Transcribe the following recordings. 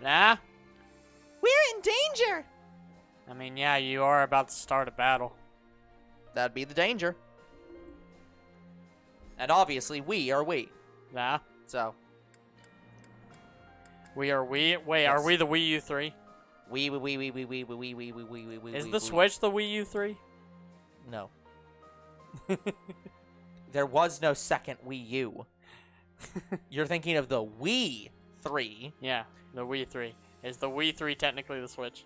Nah? We're in danger! I mean, yeah, you are about to start a battle. That'd be the danger. And obviously, we are we. Nah? So, We are we? Wait, Yes. are we the Wii U 3? we. Is the Switch the Wii U 3? No. There was no second Wii U. You're thinking of the Wii 3. Yeah, the Wii 3. Is the Wii 3 technically the Switch?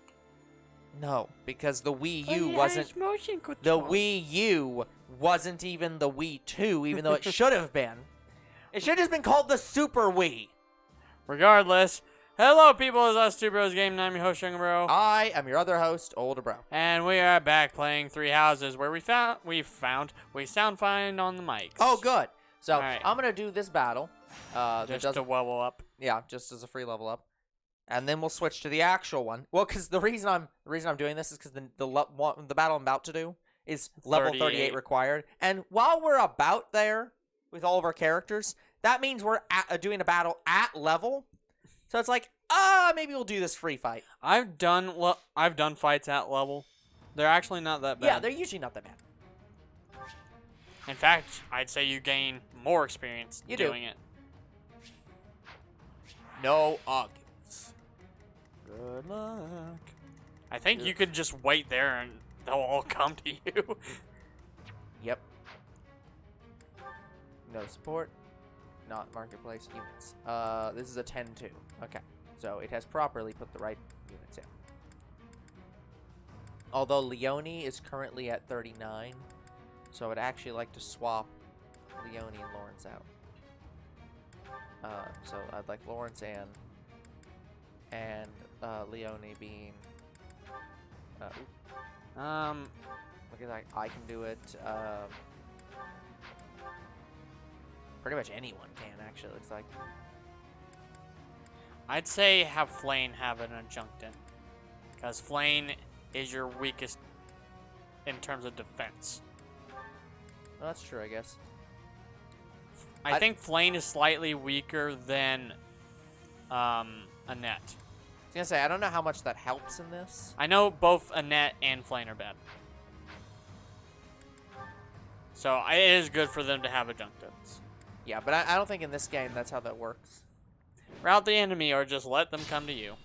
No, because the Wii U wasn't. The Wii U wasn't even the Wii 2, even though it should have been. It should have just been called the Super Wii. Regardless, hello people, it's us, Two Bros Game, and I'm your host, Younger Bro. I am your other host, Older Bro. And we are back playing Three Houses, where we sound fine on the mics. Oh, good. So, Alright. I'm going to do this battle. Just to level up. Yeah, just as a free level up. And then we'll switch to the actual one. Well, because the reason I'm doing this is because the battle I'm about to do is level 38 required. And while we're about there with all of our characters, that means we're doing a battle at level. So it's like, maybe we'll do this free fight. I've done fights at level. They're actually not that bad. Yeah, they're usually not that bad. In fact, I'd say you gain more experience doing it. No arguments. Good luck. I think you could just wait there and they'll all come to you. Yep. No support. Not marketplace units. This is a 10-2. Okay. So it has properly put the right units in. Although Leone is currently at 39. So I would actually like to swap Leone and Lawrence out. So I'd like Lawrence and Leone being look at that, I can do it. Pretty much anyone can, actually, looks like. I'd say have Flane have an adjunctant, because Flane is your weakest in terms of defense. Well, that's true, I guess. I think Flane is slightly weaker than Annette. I was gonna say, I don't know how much that helps in this. I know both Annette and Flane are bad. So it is good for them to have adjunctants. Yeah, but I don't think in this game that's how that works. Route the enemy or just let them come to you.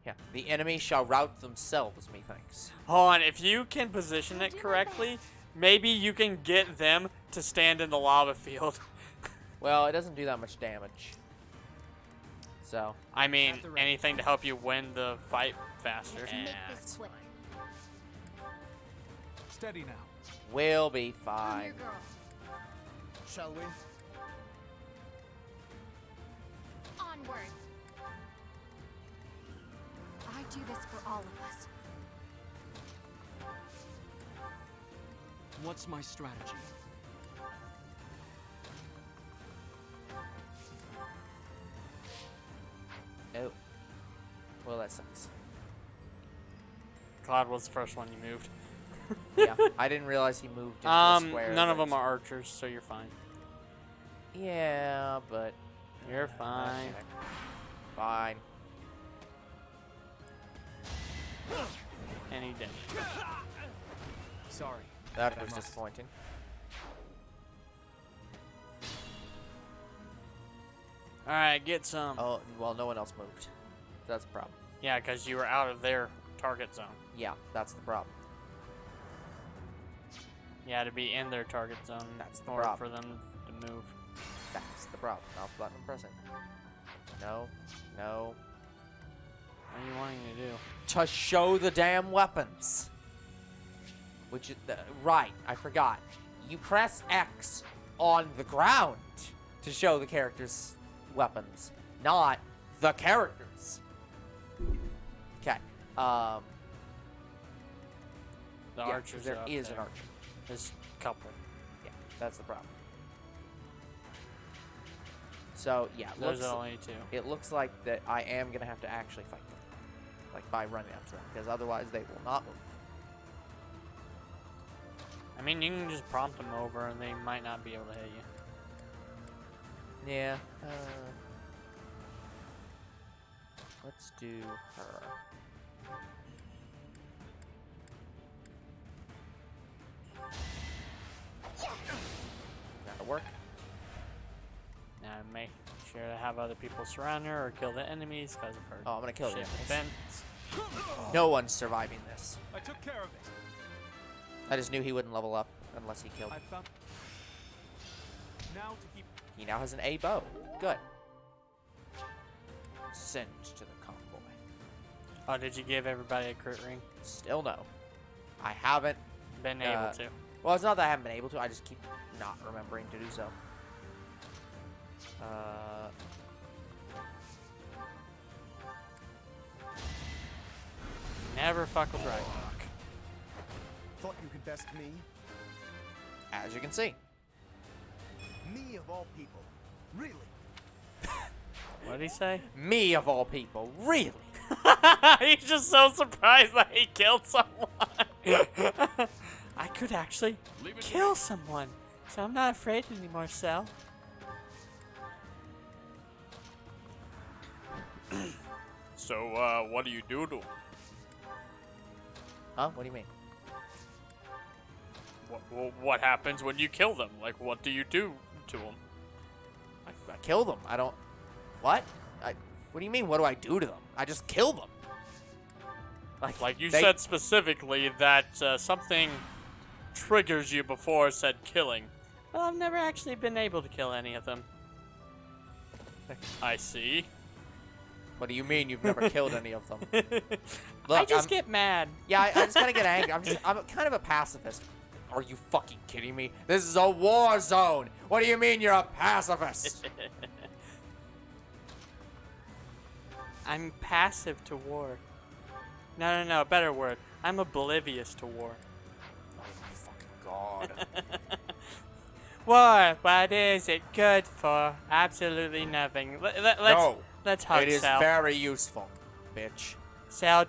Yeah, the enemy shall rout themselves, methinks. Hold on, if you can position it correctly, maybe you can get them to stand in the lava field. Well, it doesn't do that much damage. So. I mean, anything to help you win the fight faster. Let's make this quick. Steady now. We'll be Come fine. here, girl. Shall we? Onward. I do this for all of us. What's my strategy? Oh. Well, that sucks. Cloud was the first one you moved. Yeah, I didn't realize he moved into the square. None of them are archers, so you're fine. Yeah, but... You're fine. Okay. Fine. And he did. Sorry. That was disappointing. Alright, get some. Oh, well, no one else moved. That's the problem. Yeah, because you were out of their target zone. Yeah, that's the problem. Yeah, to be in their target zone That's the in order problem. for them to move. That's the problem. Not the button I'm pressing. No. No. What are you wanting to do? To show the damn weapons. Which is... right, I forgot. You press X on the ground to show the character's weapons, not the characters. Okay. The Yeah, archers there are up is there. an archer. There's a couple. Yeah, that's the problem. So, yeah, Those are only two. it looks like that I am going to have to actually fight them. Like, by running up to them, because otherwise they will not move. I mean, you can just prompt them over and they might not be able to hit you. Yeah. Let's do her. That'll work. Now make sure to have other people surround her or kill the enemies because of her. Oh, I'm gonna kill the shit enemies. defense. No one's surviving this. I took care of it. I just knew he wouldn't level up unless he killed. I found. Now to keep. He now has an A bow. Good. Send to the convoy. Oh, did you give everybody a crit ring? Still no. I haven't. Been able to. Well, it's not that I haven't been able to. I just keep not remembering to do so. Never fuck with Ragnarok. Thought you could best me? As you can see. Me of all people. Really? What did he say? Me of all people. Really? He's just so surprised that he killed someone. I could actually kill someone, so I'm not afraid anymore, Sal. So, what do you do to him? Huh? What do you mean? What happens when you kill them? Like, what do you do to them? I kill them. I don't. What? What do you mean? What do I do to them? I just kill them. Like you they- said specifically that something triggers you before said killing. Well, I've never actually been able to kill any of them. I see. What do you mean you've never killed any of them? I Look, just get mad. Yeah, I just kind of get angry. I'm kind of a pacifist. Are you fucking kidding me? This is a war zone. What do you mean you're a pacifist? I'm passive to war. No, better word. I'm oblivious to war. Oh my fucking god. War, what is it good for? Absolutely nothing. No, let's hug it is Sal. very useful, bitch. Sal,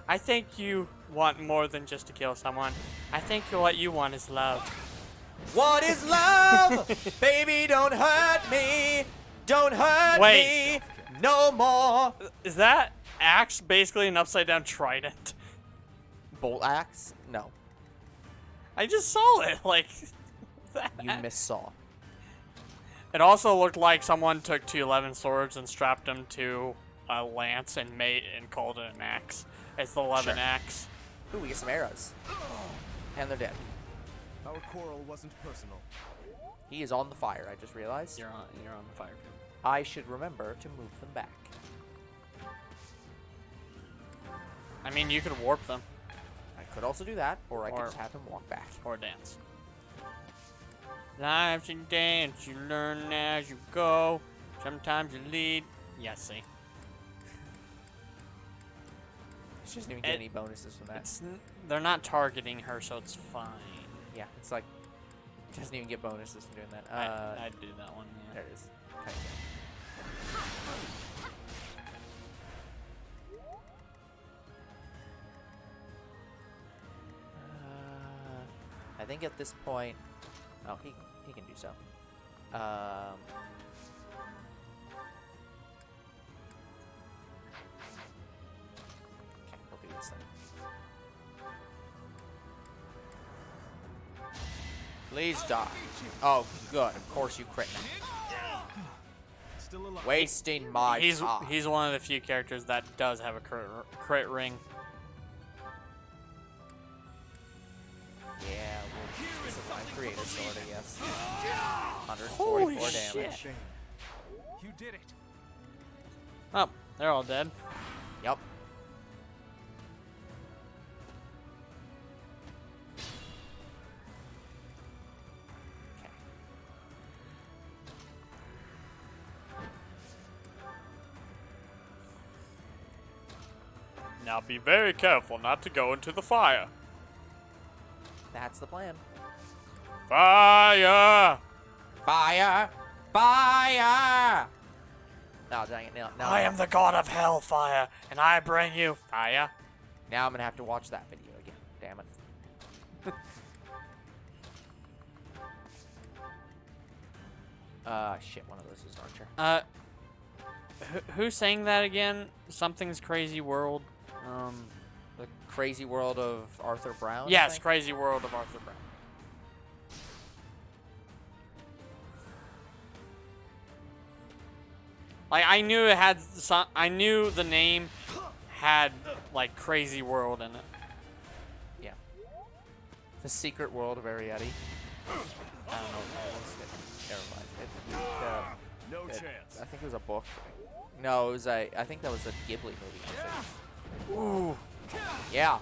I think you want more than just to kill someone. I think what you want is love. What is love? Baby, don't hurt me. Don't hurt Wait. me no more. Is that axe basically an upside down trident? Bolt axe? No, I just saw it. Like, that. you missaw. It also looked like someone took 2 11 swords and strapped them to a lance and called it an axe. It's the 11 Sure. axe. Ooh, we get some arrows. And they're dead. Our quarrel wasn't personal. He is on the fire, I just realized. You're on the fire. I should remember to move them back. I mean, you could warp them I could also do that, or I could Or- just have him walk back. or dance. Life's a dance, you learn as you go. Sometimes you lead. Yeah, see. She doesn't even get It- any bonuses from that. They're not targeting her, so it's fine. Yeah, it's like, doesn't even get bonuses from doing that. I'd do that one, yeah. There it is. Kinda good. I think at this point, oh, he can do so. Okay, we'll do this then. Please die. Oh, good. Of course you crit now. Still alive. Wasting my time. He's one of the few characters that does have a crit ring. Yeah, well, this is my creator sword, I guess. 144 Holy damage. shit. Shame. You did it. Oh, they're all dead. Yep. Okay. Now be very careful not to go into the fire. That's the plan. Fire! Fire! Fire! Oh, dang it. No, I am the god of hellfire, and I bring you fire. Now I'm going to have to watch that video again. Damn it. Shit, one of those is an archer. Who's saying that again? Something's crazy world. The crazy world of Arthur Brown. I Yes, think? crazy world of Arthur Brown. Like I knew it had some. I knew the name had like crazy world in it. Yeah. The secret world of Arietti. I don't know what that is. Never mind. No It- chance. I think it was a book. No, it was a. I think that was a Ghibli movie. I think. Ooh. Yeah.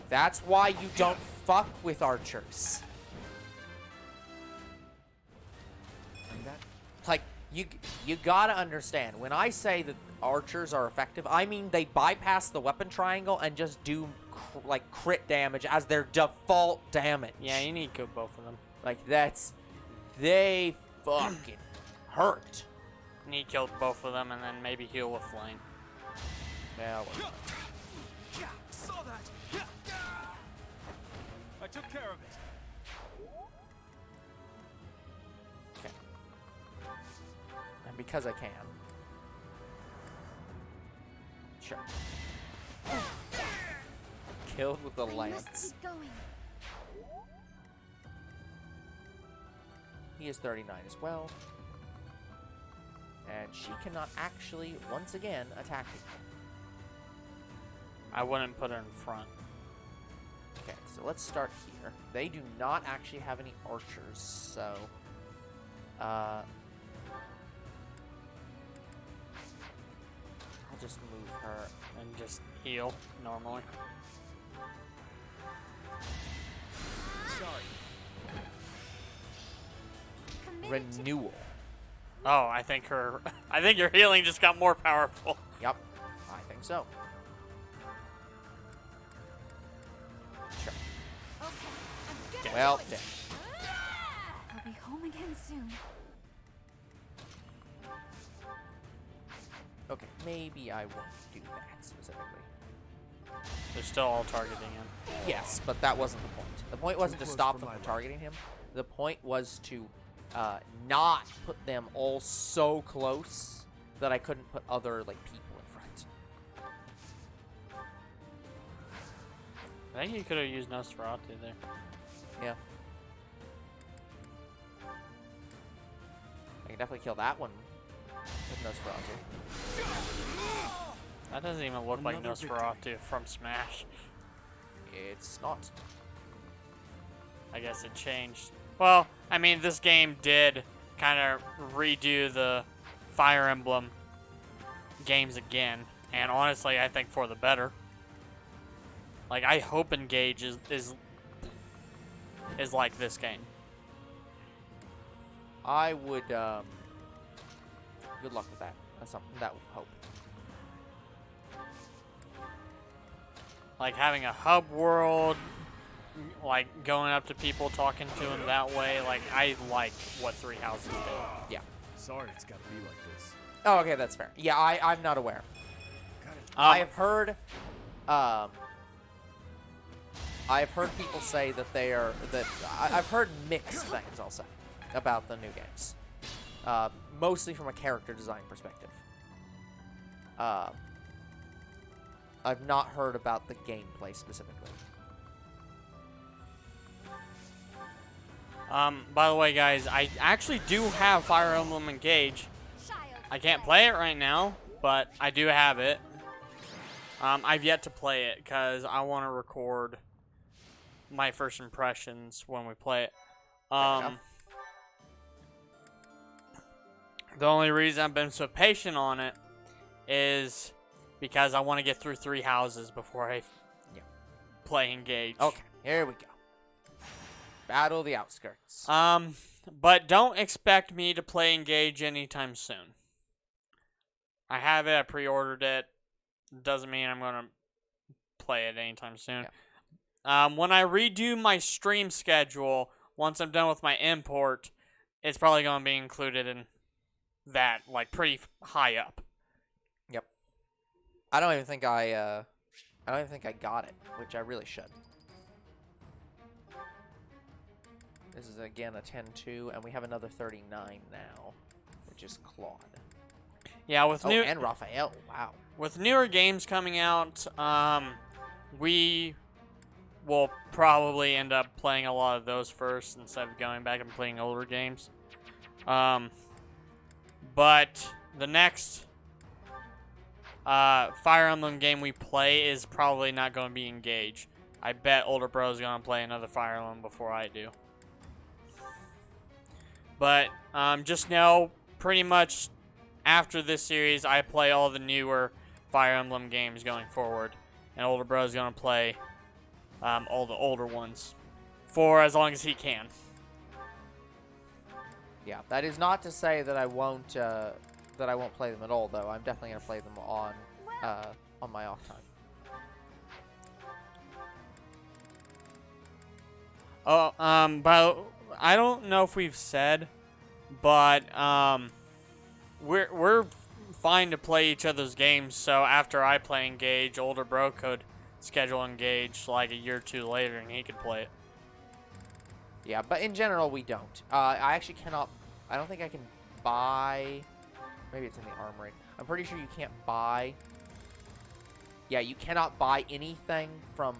That's why you don't fuck with archers. Like you gotta understand. When I say that archers are effective, I mean they bypass the weapon triangle and just do like crit damage as their default damage. Yeah, you need to kill both of them. Like they fucking hurt. You need to kill both of them and then maybe heal with flame. Yeah. Well, Saw that. I took care of it. okay. And because I can. Sure. Killed with the I lance. must keep going. He is 39 as well. And she cannot actually, once again, attack me. I wouldn't put her in front. Okay, so let's start here. They do not actually have any archers, so... I'll just move her. And just heal normally. Sorry. Committed to Renewal. Oh, I think her. I think your healing just got more powerful. Yep, I think so. Sure. Okay, I'm gonna Well, do it. dead. I'll be home again soon. Okay, maybe I won't do that specifically. They're still all targeting him. Yes, but that wasn't the point. The point wasn't to close stop for them my from liking. targeting him. The point was to not put them all so close that I couldn't put other like people in front. I think you could have used Nosferatu there. Yeah. I can definitely kill that one with Nosferatu. That doesn't even look like Another victory. Nosferatu from Smash. It's not. I guess it changed. Well, I mean, this game did kind of redo the Fire Emblem games again, and honestly, I think for the better. Like, I hope Engage is like this game. I would, good luck with that. That's something that would hope. Like, having a hub world, like, going up to people, talking to them that way. Like, I like what Three Houses did. Yeah. Sorry it's gotta be like this. Oh, okay, that's fair. Yeah, I'm not aware. Got it. I have heard, people say that they are I've heard mixed things. I'll say about the new games, mostly from a character design perspective. I've not heard about the gameplay specifically. By the way, guys, I actually do have Fire Emblem Engage. I can't play it right now, but I do have it. I've yet to play it because I want to record my first impressions when we play it. enough. The only reason I've been so patient on it is because I want to get through Three Houses before I play Engage. Okay, here we go. Battle of the Outskirts. But don't expect me to play Engage anytime soon. I have it, I pre-ordered it. Doesn't mean I'm going to play it anytime soon. Yeah. When I redo my stream schedule, once I'm done with my import, it's probably going to be included in that, like, pretty high up. Yep. I don't even think I got it, which I really should. This is again a 10-2, and we have another 39 now, which is Claude. Yeah, with Oh, new and Raphael. Wow. with newer games coming out, we will probably end up playing a lot of those first instead of going back and playing older games. But the next Fire Emblem game we play is probably not going to be Engage. I bet older bro's going to play another Fire Emblem before I do. But just know, pretty much after this series, I play all the newer Fire Emblem games going forward. And older bro's going to play all the older ones for as long as he can. Yeah, that is not to say that I won't play them at all, though. I'm definitely gonna play them on my off time. Oh, but I don't know if we've said, but we're fine to play each other's games. So after I play Engage, older bro could schedule Engage like a year or two later, and he could play it. Yeah, but in general, we don't. I actually cannot. I don't think I can buy. Maybe it's in the armory. I'm pretty sure you can't buy. Yeah, you cannot buy anything from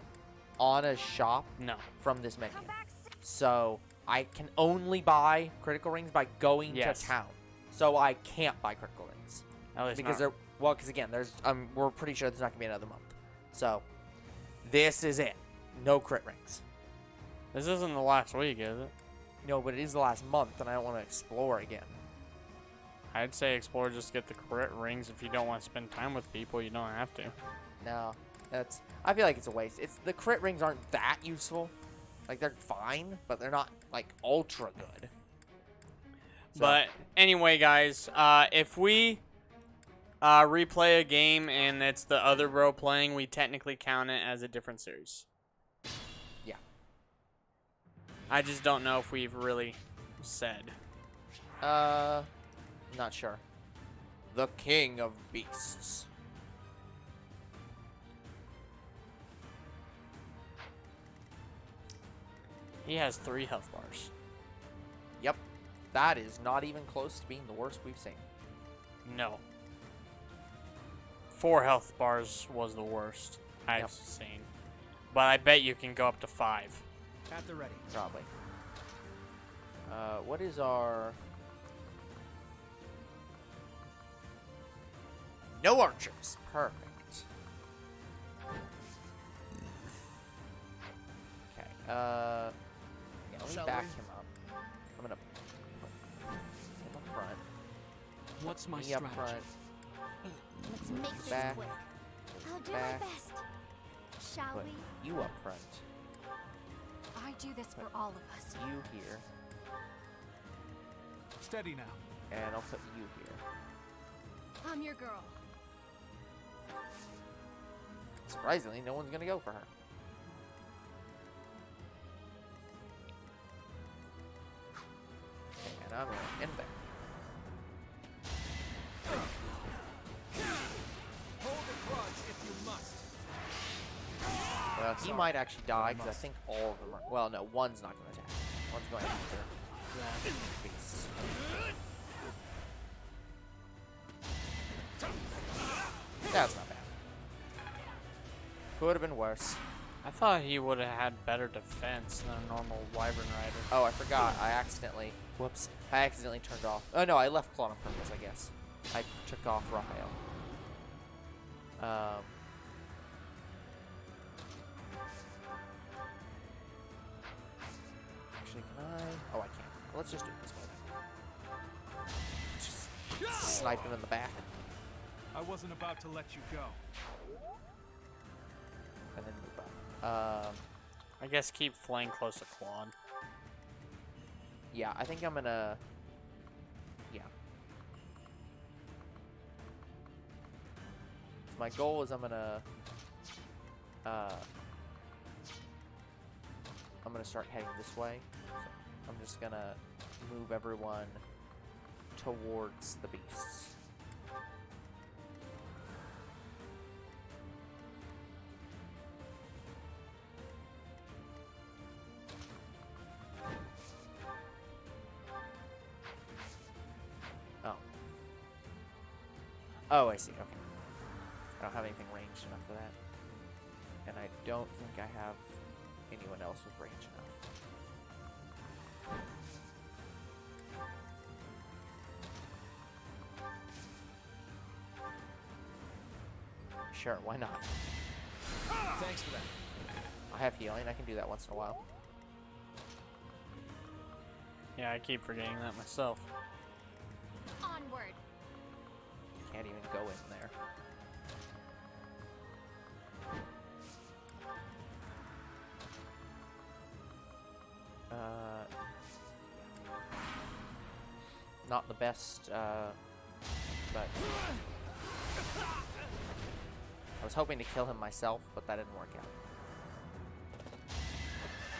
Anna's shop No. from this menu. Come back So I can only buy critical rings by going Yes. to town. So I can't buy critical rings At least because not. because again, we're pretty sure there's not gonna be another month. So this is it. No crit rings. This isn't the last week, is it? No, but it is the last month, and I don't want to explore again. I'd say explore, just get the crit rings. If you don't want to spend time with people, you don't have to. No, I feel like it's a waste. The crit rings aren't that useful. Like, they're fine, but they're not like ultra good. So, But anyway, guys, if we replay a game and it's the other bro playing, we technically count it as a different series. yeah, I just don't know if we've really said. not sure. The King of Beasts. He has 3 health bars. Yep, that is not even close to being the worst we've seen. No. 4 health bars was the worst I've Yep. seen. But I bet you can go up to 5. At the ready. Probably. What is our... No archers. Perfect. Okay. Yeah, let me Shall back we? him up. I'm gonna put him up front. What's my Me up strategy? front. Let's make this Back. quick. I'll do Back. my best. Shall Put we? you up front. I do this for all of us. You here. Steady now. And I'll put you here. I'm your girl. Surprisingly, no one's gonna go for her. And I'm gonna end there. Hold a grudge if you must. Well, he might actually die because I think all of them are. Well, no, one's not gonna attack. One's going after beasts. That's not bad. Could have been worse. I thought he would have had better defense than a normal Wyvern Rider. Oh, I forgot. I accidentally. Whoops. I accidentally turned off. Oh no, I left Claude on purpose, I guess. I took off Raphael. Actually, can I? Oh, I can't. Let's just do it this way then. Just snipe him in the back I wasn't about to let you go. and then move up. I guess keep flaying close to Claude. Yeah, I think I'm gonna. Yeah. My goal is I'm gonna start heading this way. So I'm just gonna move everyone towards the beasts. Oh. Oh, I see. Okay. I don't have anything ranged enough for that. And I don't think I have anyone else with range enough. Sure, why not? Thanks for that. I have healing. I can do that once in a while. Yeah, I keep forgetting that myself. Onward. Can't even go in there. Not the best, but I was hoping to kill him myself, but that didn't work out.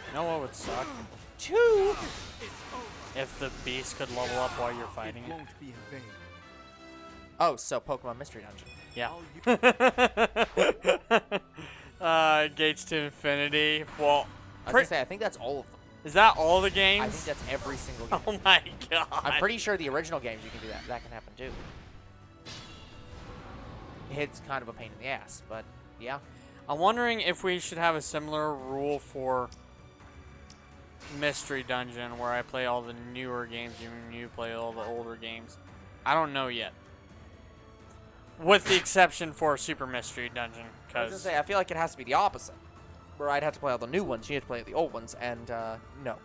You know what would suck? Two! If the beast could level up while you're fighting It it. won't be in vain. Oh, so Pokemon Mystery Dungeon. Yeah. All you Gates to Infinity. Well, I was gonna say, I think that's all of them. is that all the I games? think that's every single game. Oh my god. I'm pretty sure the original games you can do that. That can happen too. It's kind of a pain in the ass, but yeah. I'm wondering if we should have a similar rule for Mystery Dungeon where I play all the newer games and you play all the older games. I don't know yet. With the exception for Super Mystery Dungeon, I was gonna because say, I feel like it has to be the opposite. Where I'd have to play all the new ones, you have to play the old ones, and, no.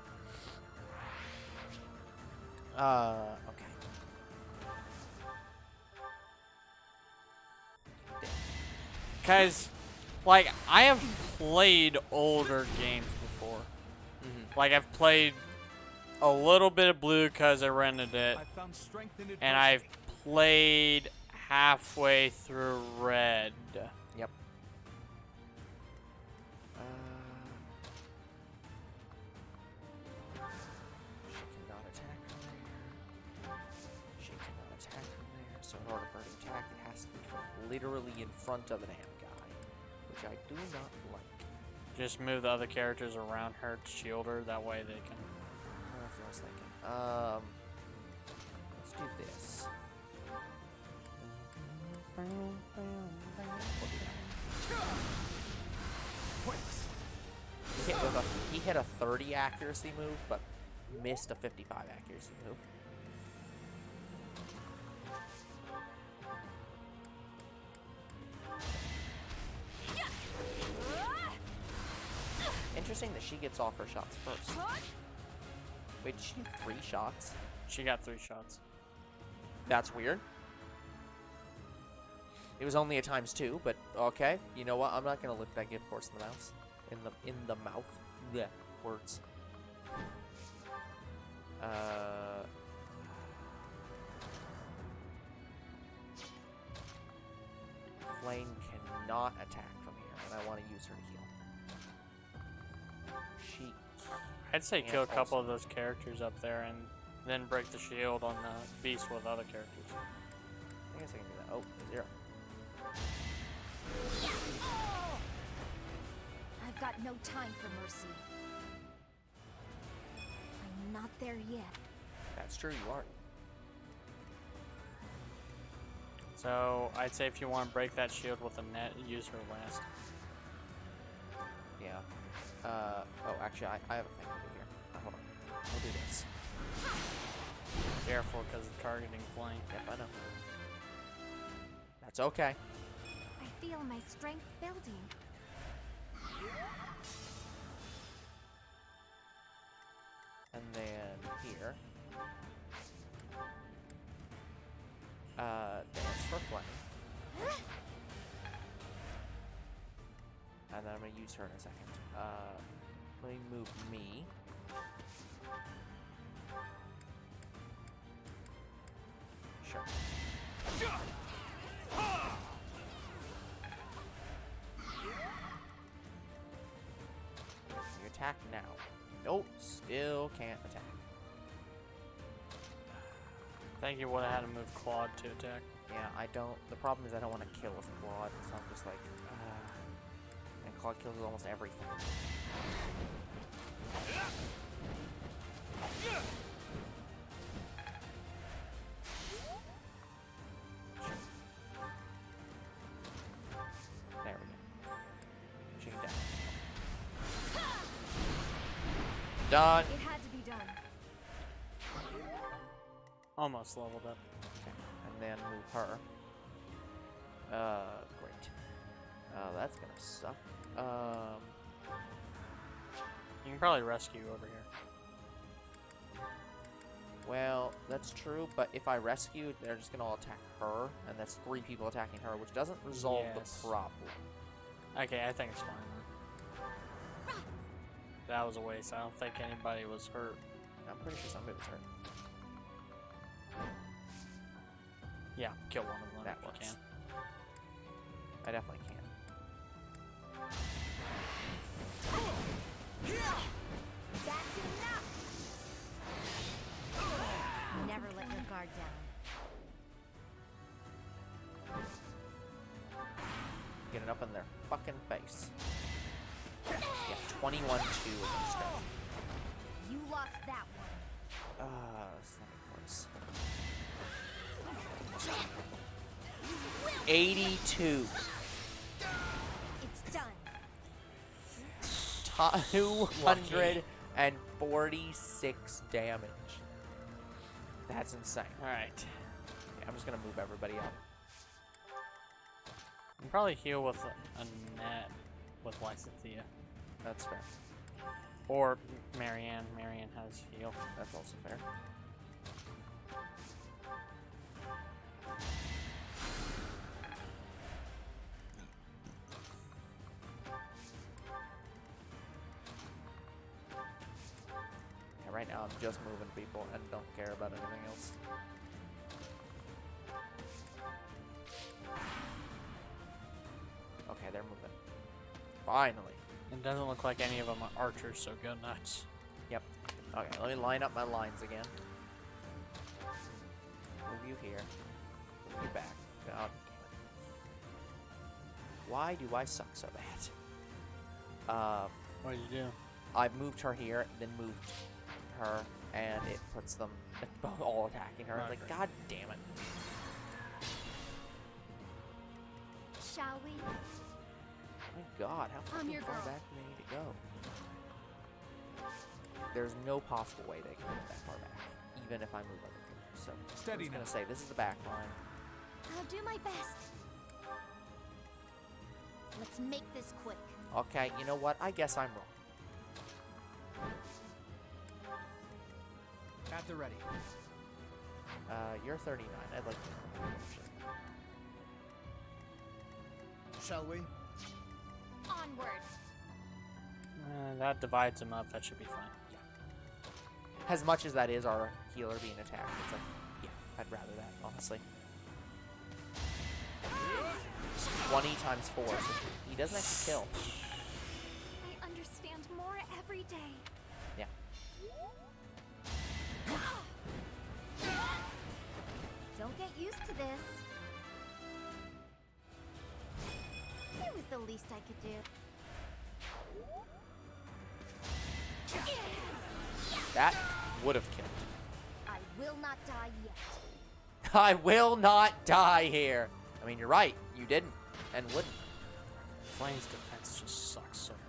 Okay. Because, like, I have played older games before. Like, I've played a little bit of Blue because I rented it. I found strength in adversity. And I've played halfway through Red. Yep. She cannot attack from there. She cannot attack from there. So in order for her to attack, it has to be from literally in front of the damn guy, which I do not like. Just move the other characters around her to shield her. That way they can. That's what I was thinking. Let's do this. Pointless. He hit a 30 accuracy move, but missed a 55 accuracy move. Interesting that she gets off her shots first. Wait, did she do 3 shots? She got 3 shots. That's weird. It was only a ×2, but okay. You know what? I'm not gonna lick that gift horse in the mouse. In the mouth. Yeah. Words. Flame cannot attack from here, and I want to use her to heal. She. I'd say can't kill a couple also- of those characters up there and then break the shield on the beast with other characters. I guess I can do that. Oh, 0. I've got no time for mercy. I'm not there yet. That's true. You aren't. So I'd say if you want to break that shield with a net, use her last. Yeah. Oh, actually, I have a thing to do here. Hold on. We'll do this. Careful, because of targeting flame. Yep, I know. That's okay. I feel my strength building. And then here. Dance for flame. And then I'm gonna use her in a second. Let me move me. Sure. You attack now. Nope, still can't attack. I think you would have had to move Claude to attack. Yeah, I don't. The problem is I don't want to kill with Claude, so I'm just like, and Claude kills almost everything. Done. It had to be done. Almost leveled up. Okay. And then move her. Great. That's gonna suck. You can probably rescue over here. Well, that's true, but if I rescue, they're just gonna all attack her, and that's 3 people attacking her, which doesn't resolve Yes. the problem. Okay, I think it's fine then. That was a waste. I don't think anybody was hurt. I'm pretty sure somebody was hurt. Yeah, kill one of them That if works. you can. I definitely can. That's enough! Never let your guard down. Get it up in their fucking face. Yeah, 21-2 against her. You lost that one. It's not close. 82. It's done. 246 damage. That's insane. Alright. Okay, I'm just gonna move everybody up. You can probably heal with a net with Lysithea. That's fair. Or Marianne. Marianne has heal. That's also fair. Yeah, right now I'm just moving people and don't care about anything else. Okay, they're moving. Finally. It doesn't look like any of them are archers, so go nuts. Yep. Okay, let me line up my lines again. Move you here. Move you back. God. Why do I suck so bad? What did you do? I moved her here, then moved her, and it puts them all attacking her. Okay. Like, god damn it. Shall we? My god, how I'm fucking your far girl. back do they need to go? There's no possible way they can move that far back, even if I move other people. So, Steady I'm just now. gonna say, this is the back line. I'll do my best. Let's make this quick. Okay, you know what? I guess I'm wrong. At the ready. You're 39. I'd like to know. Shall we? Onward. That divides them up. That should be fine. As much as that is our healer being attacked, it's like, yeah, I'd rather that, honestly. 20 times 4, so he doesn't actually kill. I understand more every day. Yeah. Don't get used to this. It was the least I could do. That would have killed. I will not die yet. I will not die here. I mean, you're right. You didn't and wouldn't. Flame's defense just sucks so bad.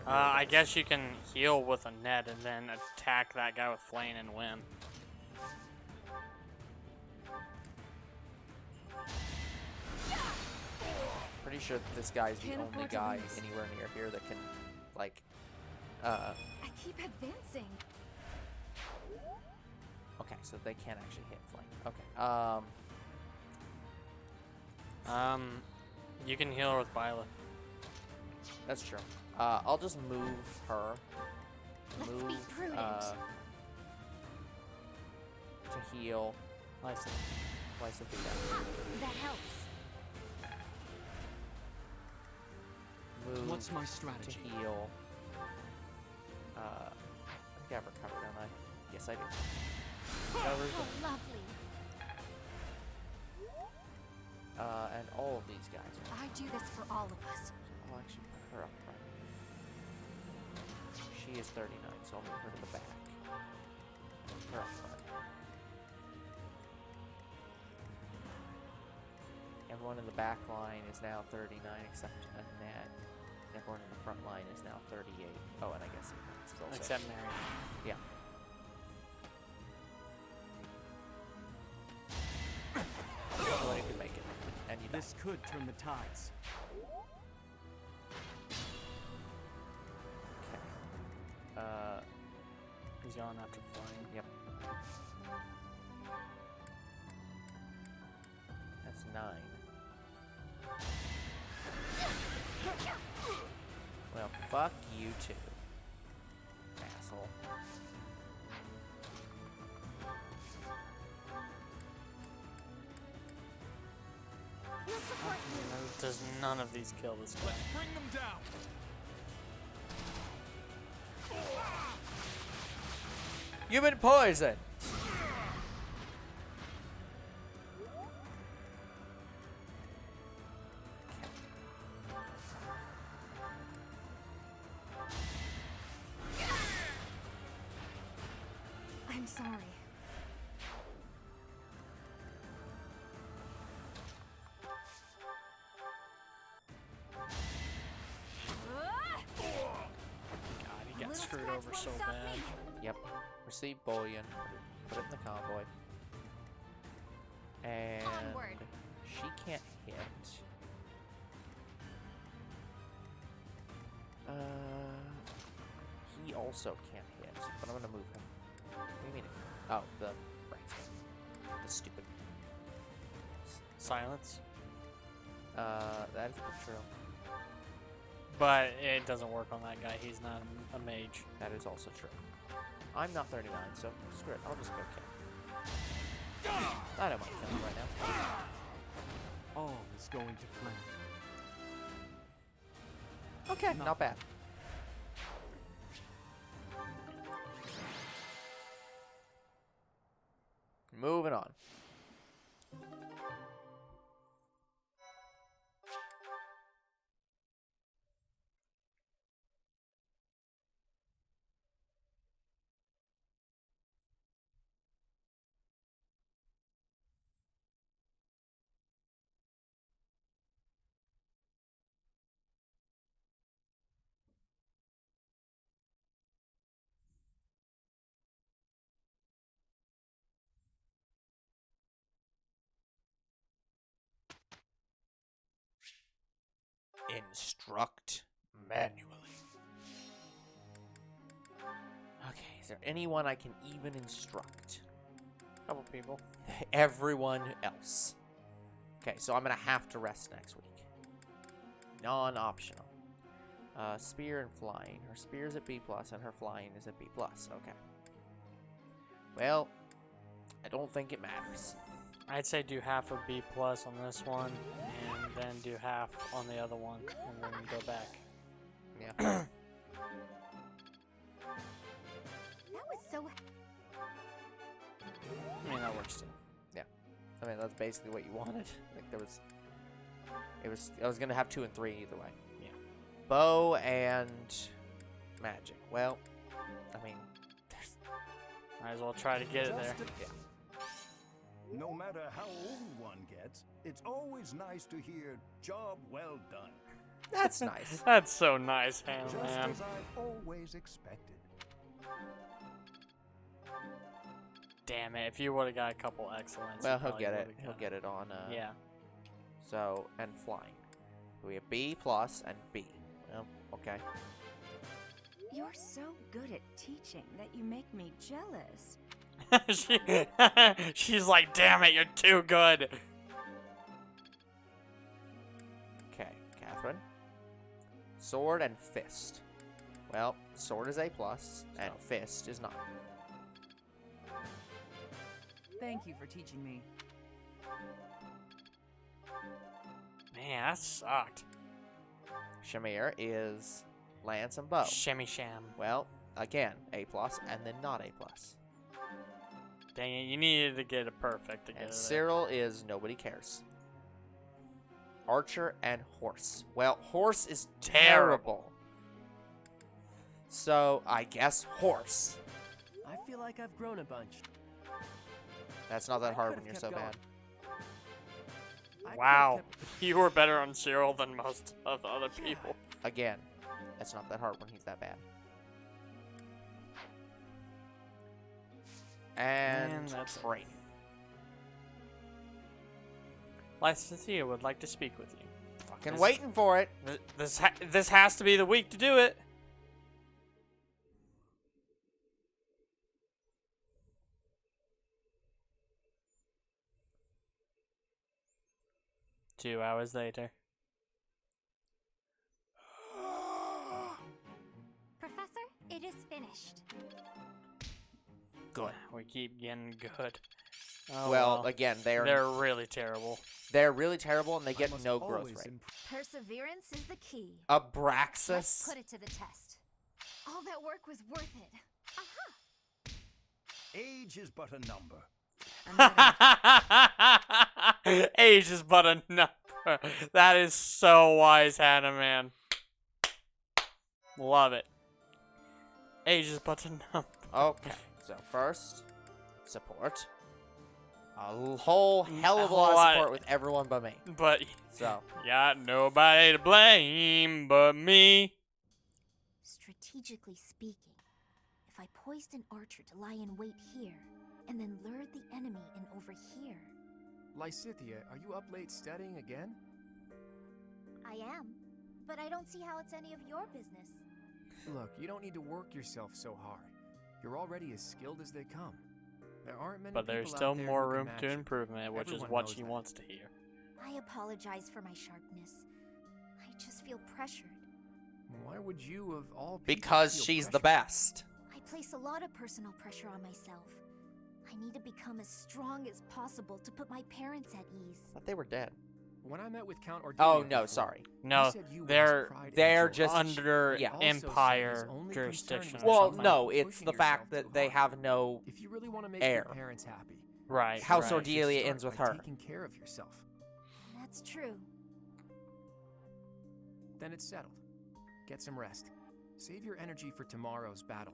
It really I does. guess you can heal with a net and then attack that guy with flame and win. Pretty sure that this guy's the Can't only afford to guy lose. anywhere near here that can, like, I keep advancing. okay, so they can't actually hit flame. Okay, You can heal her with Violet. that's true. I'll just move her. Let's Move, be prudent. to heal Lysa. Lysithea. That helps. Move What's my to strategy? heal. I think I have recovered, don't I? Yes, I do. Covered. Oh, lovely. And all of these guys are. I do this for all of us. I'll actually put her up front. She is 39, so I'll move her to the back. Put her up front. Everyone in the back line is now 39 except Annette. Everyone in the front line is now 38. Oh, and I guess it's also... Except Mary. Yeah. Nobody can make it. And you die. This could turn the tides. Okay. He's going after flying. Yep. That's 9. Well, fuck you too, asshole. We'll support you. Does none of these kill this guy? Let's bring them down. You've been poisoned! I'm sorry. God, he got Little screwed scratch over won't so stop bad. me. Yep. Receive bullion. Put it in the convoy. And Onward. she can't hit. He also can't hit, but I'm gonna move him. What do you mean? Oh, the right. The stupid. Silence. That is true. But it doesn't work on that guy. He's not a mage. That is also true. I'm not 39, so screw it. I'll just go kill him. I don't mind killing him right now. All is going to plan. Okay, not bad. Moving on. Instruct manually. Okay, is there anyone I can even instruct? Couple people. Everyone else. Okay, so I'm gonna have to rest next week. Non-optional. Spear and flying. Her spear's at B+, and her flying is at B+. Okay. Well, I don't think it matters. I'd say do half of B+ on this one, and then do half on the other one, and then go back. Yeah. That was so. I mean, that works too. I mean, that's basically what you wanted. Like, there was... I was gonna have 2 and 3 either way. Yeah. Bow and... magic. Well, I mean... there's... Might as well try to get it there. Yeah. No matter how old one gets, it's always nice to hear "job well done," That's nice. That's so nice, just man. as I've always expected. Damn it! If you would have got a couple excellence. Well, you he'll probably get it. would've He'll got get it on... Yeah. So, and flying. We have B+ and B. Well, okay. You're so good at teaching that you make me jealous. She's like, damn it, you're too good. Okay, Catherine. Sword and fist. Well, sword is A+, and fist is not. Thank you for teaching me. Man, that sucked. Shamir is lance and bow. Shimmy sham. Well, again, A+, and then not A+. Dang it, you needed to get it perfect to get And it. Cyril is nobody cares. Archer and horse. Well, horse is terrible. So, I guess horse. I feel like I've grown a bunch. That's not that I hard could've when you're kept so going. bad. I could've Wow. kept- You were better on Cyril than most of the other people. Again, that's not that hard when he's that bad. And that's it. train. Lycia would like to speak with you. Fucking This- waiting for it. This has to be the week to do it. Two hours later. Professor, it is finished. Good. We keep getting good. Oh, Well, again, they're really terrible. they're really terrible and they I get must no growth always rate. Perseverance is the key. Let's Abraxas. put it to the test. All that work was worth it. Aha! Age is but a number. Age is but a number. That is so wise, Hannah, man. Love it. Age is but a number. Okay, so first, support. A whole hell of a lot of support with everyone but me. But So, got nobody to blame but me. Strategically speaking, if I poised an archer to lie in wait here, and then lured the enemy in over here. Lysithea, are you up late studying again? I am, but I don't see how it's any of your business. Look, you don't need to work yourself so hard. You're already as skilled as they come. There aren't many But there's people still out there more who can room match to you. improvement, which is Everyone what knows she that. wants to hear. I apologize for my sharpness. I just feel pressured. Why would you, of all people, because feel she's the pressured? best. I place a lot of personal pressure on myself. I need to become as strong as possible to put my parents at ease. But they were dead. When I met with Count Ordelia Oh, no, before, sorry. No, he said you were his they're pride and they're joy. just- under yeah. Also said his Empire only jurisdiction. concern or Well, something. no, Pushing it's the fact yourself that too they hard. have no... If you really want to make heir. your parents happy, Right. House right. you should Ordelia start ends with by her. taking care of yourself. That's true. Then it's settled. Get some rest. Save your energy for tomorrow's battle.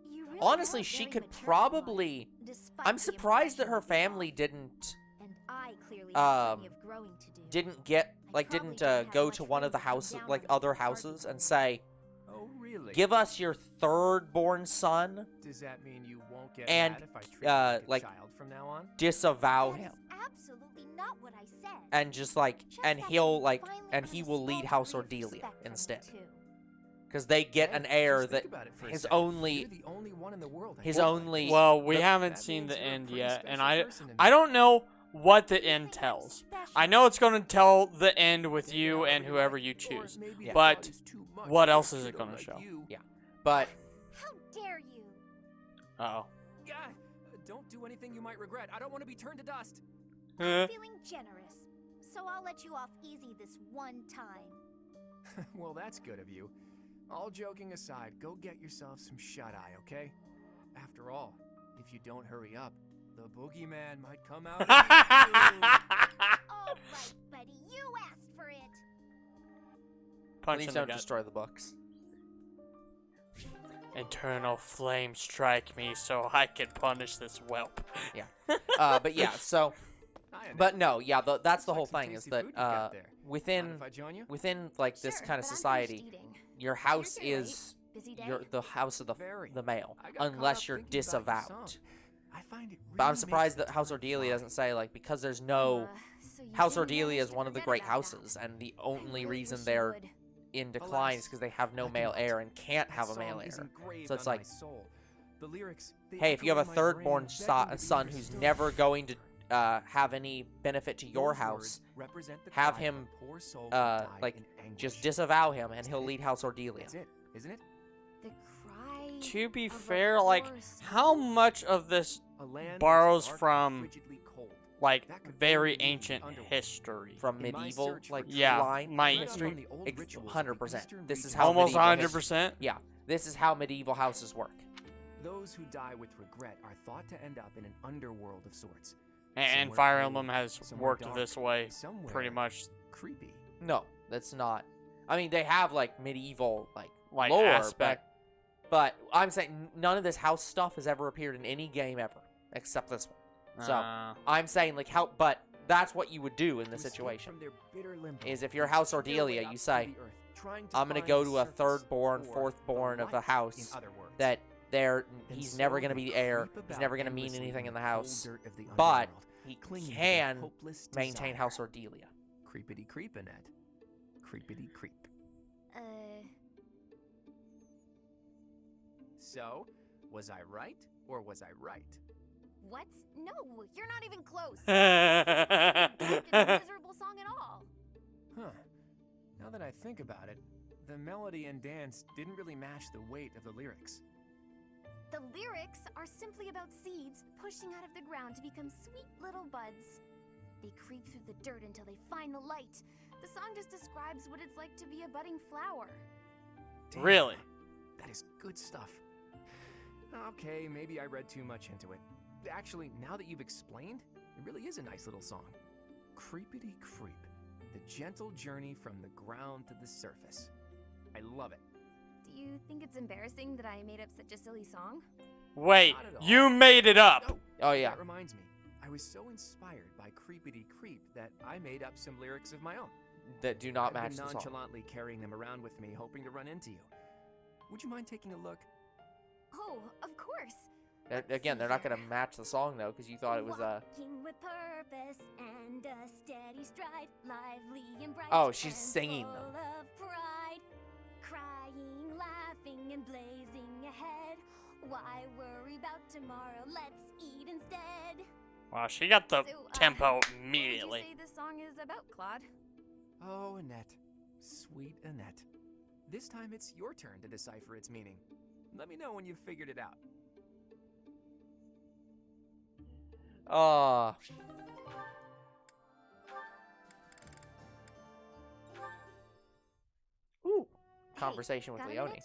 You really Honestly, are she very could mature, probably... Emma, despite I'm the surprised that her impression you family give didn't... off. And I clearly have plenty of growing to do. Didn't get... I Like, probably didn't don't have go much to one of room the to come houses, down like on other this houses, party and board. say, Oh, really? give us your third-born son, Does that mean you won't get and, mad if I treat you like a like, child from now on? disavow That him. is absolutely not what I said. And just, like, Just and that he'll, you like, finally and he will lead understand House degree of Ordelia respect from me, instead. too. Because they get Hey, an heir just that think about it for a his second. only... You're the only one in the world I his feel like only- this. Well, we The- haven't That seen means the you're a end pretty yet, and special person to I me. don't know what the You end think I'm tells. special? I know it's going to tell the end with Maybe I you and already whoever like you or choose. maybe Yeah. I But thought it's too much what for a else is it kiddo gonna like show? you. Yeah. But, How dare you? Uh-oh. Yeah, don't do anything you might regret. I don't want to be turned to dust. Huh? I'm feeling generous, so I'll let you off easy this one time. Well, that's good of you. All joking aside, go get yourself some shut-eye, okay? After all, if you don't hurry up, the boogeyman might come out. All right, buddy, you asked for it. Punch please in the don't gut. destroy the books. Eternal flame strike me so I can punish this whelp. But yeah, so... Hiya, But Nat. no, yeah, that's the Looks like whole some thing, is tasty that, food you got there. Mind within... if I join you? Within, like, this Sure, kind of but I'm society, finished eating. your house You're good, is... Busy day? You're the house of Very. the male, I got caught unless up you're thinking about your disavowed. song. I find it But I'm really surprised makes that House time Ordelia fly. doesn't say, like, because there's no... So you House didn't Ordelia manage is to one of the forget great about that. houses, and the I only really reason wish you they're would. in decline is because they have no I male cannot. heir and can't That have a song male is heir. engraved So it's on like, my soul. The lyrics, they hey, if you have a echo in my third-born brain, begging to be son who's understood. never going to have any benefit to your Those house, words represent the have cry of him, a poor soul who died like, in anguish. just disavow him, and he'll lead House Ordelia. That's it, isn't it? The cry To be of a fair, like, poor how soul? much of this A land borrows that's dark and from, frigidly cold. like, That could very only mean ancient underworld. history? From In my medieval, search for like, truth, Yeah, line my I read up history. on the old rituals of the 100%. Eastern This is region. how Almost medieval 100%. Yeah, this is how medieval houses work. Those who die with regret are thought to end up in an underworld of sorts. And Somewhere Fire cold, Emblem has somewhere worked dark, this way somewhere pretty much, creepy. No, that's not. I mean, they have, like, medieval, like like, aspect. But I'm saying none of this house stuff has ever appeared in any game ever, except this one. So Uh, I'm saying, like, how, but that's what you would do in this To escape situation. from their bitter limbo, Is if you're they House chew their way Ordelia, up you through say, the earth, trying I'm gonna find go the to a surface, third-born, or fourth-born the of a light, house in other words. that And he's so never gonna they be the heir. creep He's about never gonna mean endlessly anything in the cold house, dirt of the but underworld, he clinging to their can hopeless maintain desire. House Ordelia. Creepity creep, Annette. Creepity creep. So, was I right or was I right? What? No, you're not even close. Dark Miserable song at all. Huh. Now that I think about it, the melody and dance didn't really match the weight of the lyrics. The lyrics are simply about seeds pushing out of the ground to become sweet little buds. They creep through the dirt until they find the light. The song just describes what it's like to be a budding flower. Damn, Really? That is good stuff. Okay, maybe I read too much into it. Actually, now that you've explained, it really is a nice little song. Creepity creep. The gentle journey from the ground to the surface. I love it. Do you think it's embarrassing that I made up such a silly song? Wait, Not at all. you made it up. Oh, Oh yeah. that reminds me. I was so inspired by Creepity Creep that I made up some lyrics of my own. That do not I've match been the song. nonchalantly carrying them around with me, hoping to run into you. Would you mind taking a look? Oh, of course. Again, they're not gonna match the song though, because you thought it was Walking with purpose and a steady stride, lively and bright. Oh, she's and singing full them. of pride, crying, laughing, and blazing ahead. Why worry about tomorrow? Let's eat instead. Wow, she got the So, tempo What would immediately. you say this song is about, Claude? Oh, Annette. Sweet Annette. This time it's your turn to decipher its meaning. Let me know when you've figured it out. oh. Ooh. Conversation with got a Leone. minute?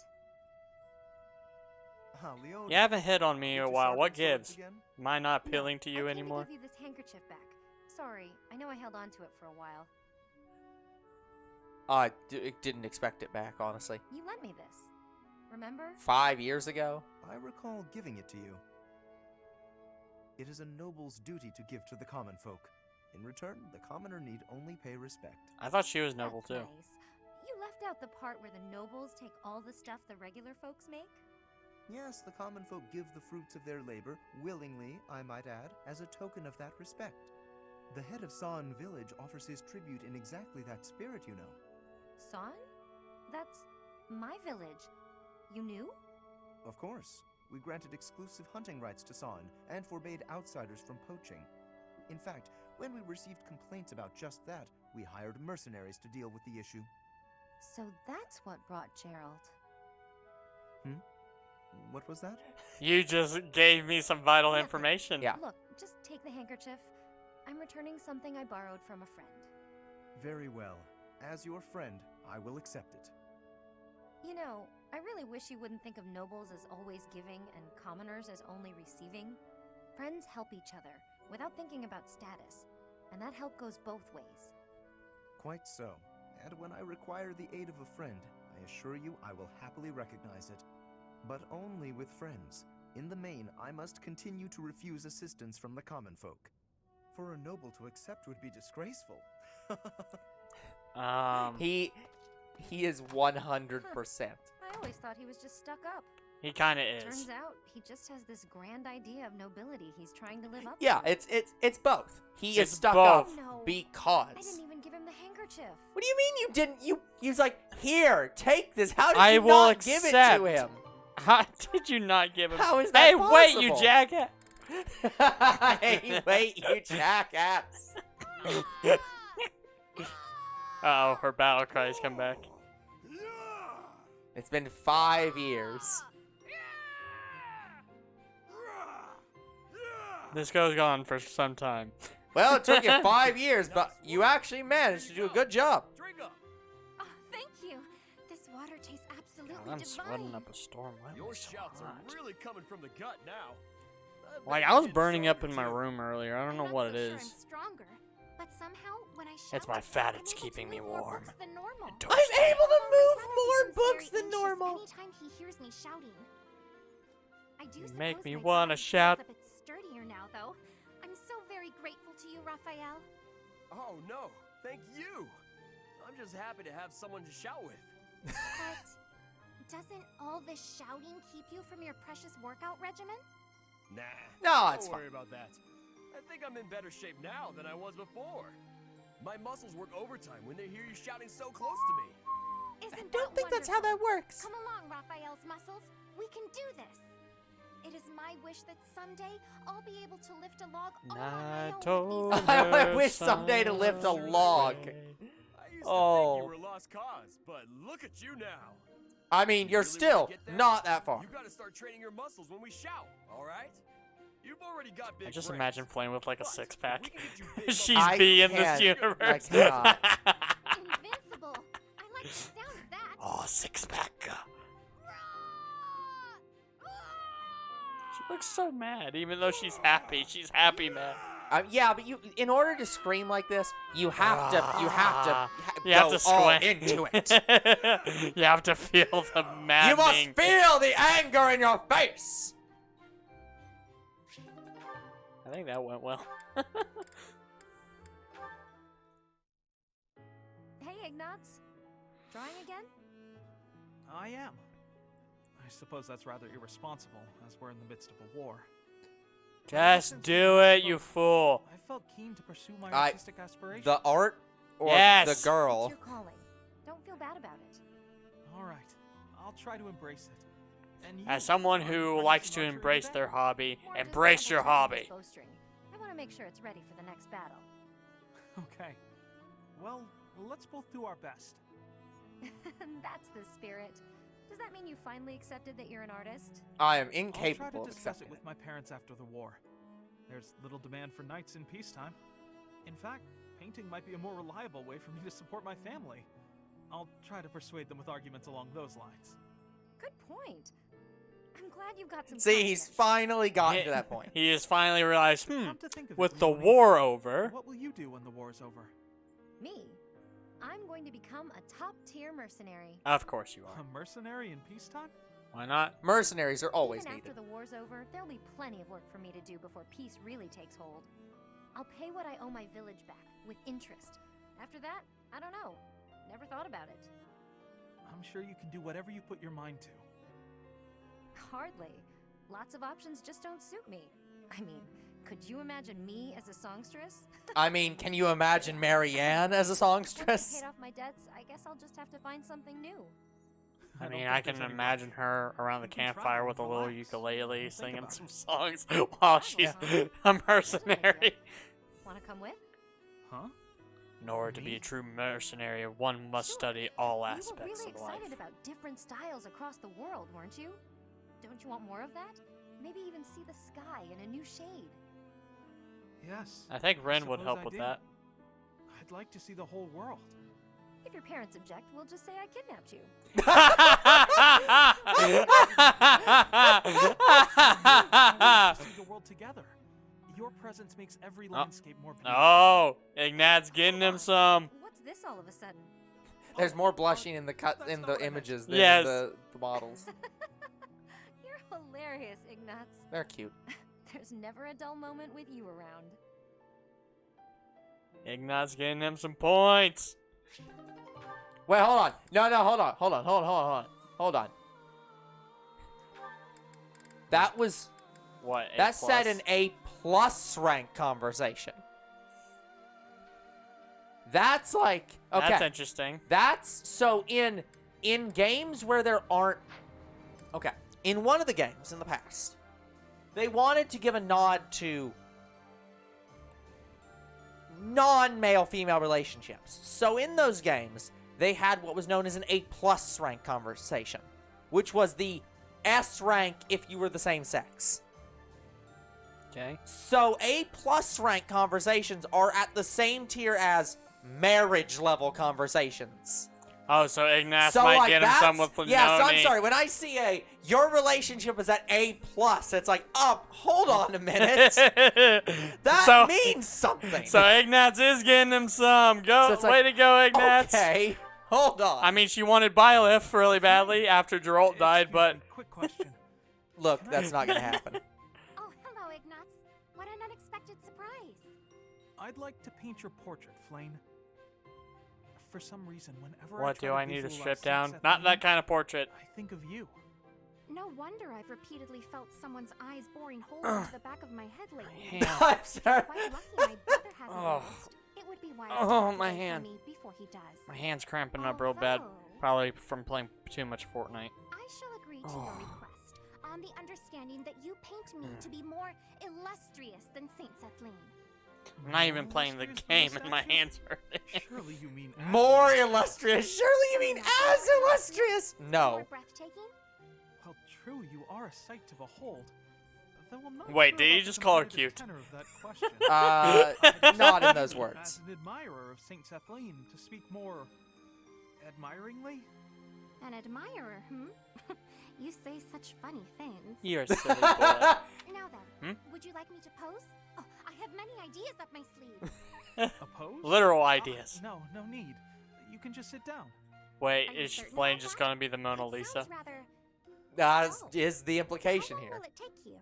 Leone. You haven't hit on me in a get to while. What sharpen swords gives? again? Am I not appealing to I you came anymore? To give you this handkerchief back. Sorry, I know I held on to it for a while. I didn't expect it back, honestly. You lent me this. Remember? 5 years ago? I recall giving it to you. It is a noble's duty to give to the common folk. In return, the commoner need only pay respect. I thought she was noble That's too. Nice. You left out the part where the nobles take all the stuff the regular folks make? Yes, the common folk give the fruits of their labor, willingly, I might add, as a token of that respect. The head of San village offers his tribute in exactly that spirit, you know. San? That's my village. You knew? Of course. We granted exclusive hunting rights to San and forbade outsiders from poaching. In fact, when we received complaints about just that, we hired mercenaries to deal with the issue. So that's what brought Gerald. What was that? You just gave me some vital Nothing. information. Yeah. Look, just take the handkerchief. I'm returning something I borrowed from a friend. Very well. As your friend, I will accept it. You know, I really wish you wouldn't think of nobles as always giving and commoners as only receiving. Friends help each other without thinking about status, and that help goes both ways. Quite so. And when I require the aid of a friend, I assure you I will happily recognize it. But only with friends. In the main, I must continue to refuse assistance from the common folk. For a noble to accept would be disgraceful. He is 100%. I always thought he was just stuck up. He kind of is. Turns out he just has this grand idea of nobility he's trying to live up Yeah, to. it's both. He is It's stuck both. up No, I because. didn't even give him the handkerchief. What do you mean you didn't? He was like, here, take this. How did I you will not give it accept. to him? How did you not give him? How is that Hey, wait, you possible? jackass! Hey, wait, you jackass. Uh-oh, her battle cries come back. It's been 5 years. This goes on for some time. Well, it took you 5 years, but you actually managed to do a good job. Drink up. Oh, thank you. This water tastes absolutely I'm divine. sweating up a storm. Why am I Your so shouts hot? are really coming from the gut now. Like, I was burning up in my room earlier. I don't know I'm what not it so is. Sure I'm stronger, but somehow when I It's shower, my fat, I'm it's able keeping to me move more warm. books than normal. Don't I'm stay. able to move My more brother books becomes than very normal. anxious anytime he hears me shouting. I do You suppose make me my wanna body feels shout. a bit sturdier now, though. I'm so very grateful to you, Raphael. Oh no, thank you. I'm just happy to have someone to shout with. But doesn't all this shouting keep you from your precious workout regimen? Nah. No, it's don't fine. worry about that. I think I'm in better shape now than I was before. My muscles work overtime when they hear you shouting so close to me. Isn't I don't that think that's how wonderful? that works. Come along, Raphael's muscles. We can do this. It is my wish that someday I'll be able to lift a log all on my own with these I wish someday to lift a log. I used to Oh. think you were a lost cause, but look at you now. I mean, you're Really still wanna get there? not that far. You gotta start training your muscles when we shout, alright? You've already got big I just brains, imagine Flame with like a but six if pack. we can get you big She's muscles- I B in this can't. universe. I cannot. Invincible. I like the sound of that. Oh, six pack. She looks so mad, even though she's happy. She's happy, man. Yeah, but in order to scream like this, you have to You go have to all squint into it. You have to feel the maddening. You must feel the anger in your face. I think that went well. Hey, Ignatz. Drawing again? I am. I suppose that's rather irresponsible, as we're in the midst of a war. Just do it, you fool. I felt keen to pursue my I- artistic aspirations. The art or Yes. the It's girl? your calling. Don't feel bad about it. All right, I'll try to embrace it. And you, As someone are you who practicing likes to archery embrace today? their hobby, More just embrace sample your testing hobby. its bowstring. I want to make sure it's ready for the next battle. Okay. Well, let's both do our best. That's the spirit. Does that mean you finally accepted that you're an artist? I am I'll try incapable to of discuss accepting it with my parents after the war. There's little demand for knights in peacetime. In fact, painting might be a more reliable way for me to support my family. I'll try to persuade them with arguments along those lines. Good point. I'm glad you got some. See, he's confidence. finally gotten to that point. He has finally realized, Come to think of with it, the Leonie, war over. what will you do when the war's over? Me. I'm going to become a top-tier mercenary. Of course you A are. mercenary in peacetime? Why not? Mercenaries are always Even needed. after the war's over, there'll be plenty of work for me to do before peace really takes hold. I'll pay what I owe my village back, with interest. After that, I don't know. Never thought about it. I'm sure you can do whatever you put your mind to. Hardly. Lots of options just don't suit me. I mean, could you imagine me as a songstress? I mean, can you imagine Marianne as a Once I've songstress? paid off my debts, I guess I'll just have to find something new. I don't mean, think I there's can any imagine rush. her around the You can campfire travel with a and little relax. ukulele Think singing about some it. songs while she's a mercenary. Wanna come with? Huh? In order to be Me? a true mercenary, one must Sure. study all You were aspects really of life. excited about different styles across the world, weren't you? Don't you want more of that? Maybe even see the sky in a new shade. Yes. I think Ren would suppose help I with do. that. I'd like to see the whole world. If your parents object, we'll just say I kidnapped you. See the world together. Your presence makes every landscape more beautiful. Oh, Ignat's getting him some. What's this all of a sudden? There's more blushing in the That's in not the what I meant. images than Yes. in the models. You're hilarious, Ignatz. They're cute. There's never a dull moment with you around. Ignat's getting him some points. Wait, hold on. No, hold on. That was What? A that said plus? an A+ rank conversation. That's like okay. That's interesting. That's so in games where there aren't okay. In one of the games in the past, they wanted to give a nod to non-male female relationships. So in those games, they had what was known as an A+ rank conversation, which was the S rank if you were the same sex. Okay. So A+ rank conversations are at the same tier as marriage level conversations. Oh, so Ignat's So might like get him that's, some with Leonie. yes, I'm sorry. When I see your relationship is at A+, it's like, hold on a minute. That so, means something. So Ignatz is getting him some. Go, So it's way like, to go, Ignatz. Okay, hold on. I mean, she wanted Byleth really badly after Geralt died, Excuse but me, quick question. Look, that's not gonna happen. Oh, hello, Ignatz. What an unexpected surprise. I'd like to paint your portrait, Flane. For some reason, whenever What try do to I need to visualize strip Saint down? Seth Not Lane, that kind of portrait. I think of you. No wonder I've repeatedly felt someone's eyes boring holes into the back of my head lately. Hand. I'm sorry. Quite lucky my brother hasn't Oh. noticed. It would be wise Oh, to walk my away hand. from me before he does. My hand's cramping up real bad. Although, Probably from playing too much Fortnite. I shall agree to Oh. your request on the understanding that you paint me to be more illustrious than Saint Sethlane. I'm not even playing the Illustrious game than and my statue? hands hurting. Surely you mean More illustrious. Surely you mean as illustrious. No. More breathtaking? Well, true, you are a sight to behold. Though I'm not Wait, sure did you about just the call her definitive cute? tenor of that question. Not in those As words. an admirer of Saint Sethlane, to speak more admiringly. An admirer, You say such funny things. You're a silly boy. Now then, would you like me to pose? Oh, I have many ideas up my sleeve. A pose? Literal ideas. No, no need. You can just sit down. Wait, Are you is certain Flane about just that? gonna be the Mona It Lisa? sounds rather... Is the How implication long here. will it take you?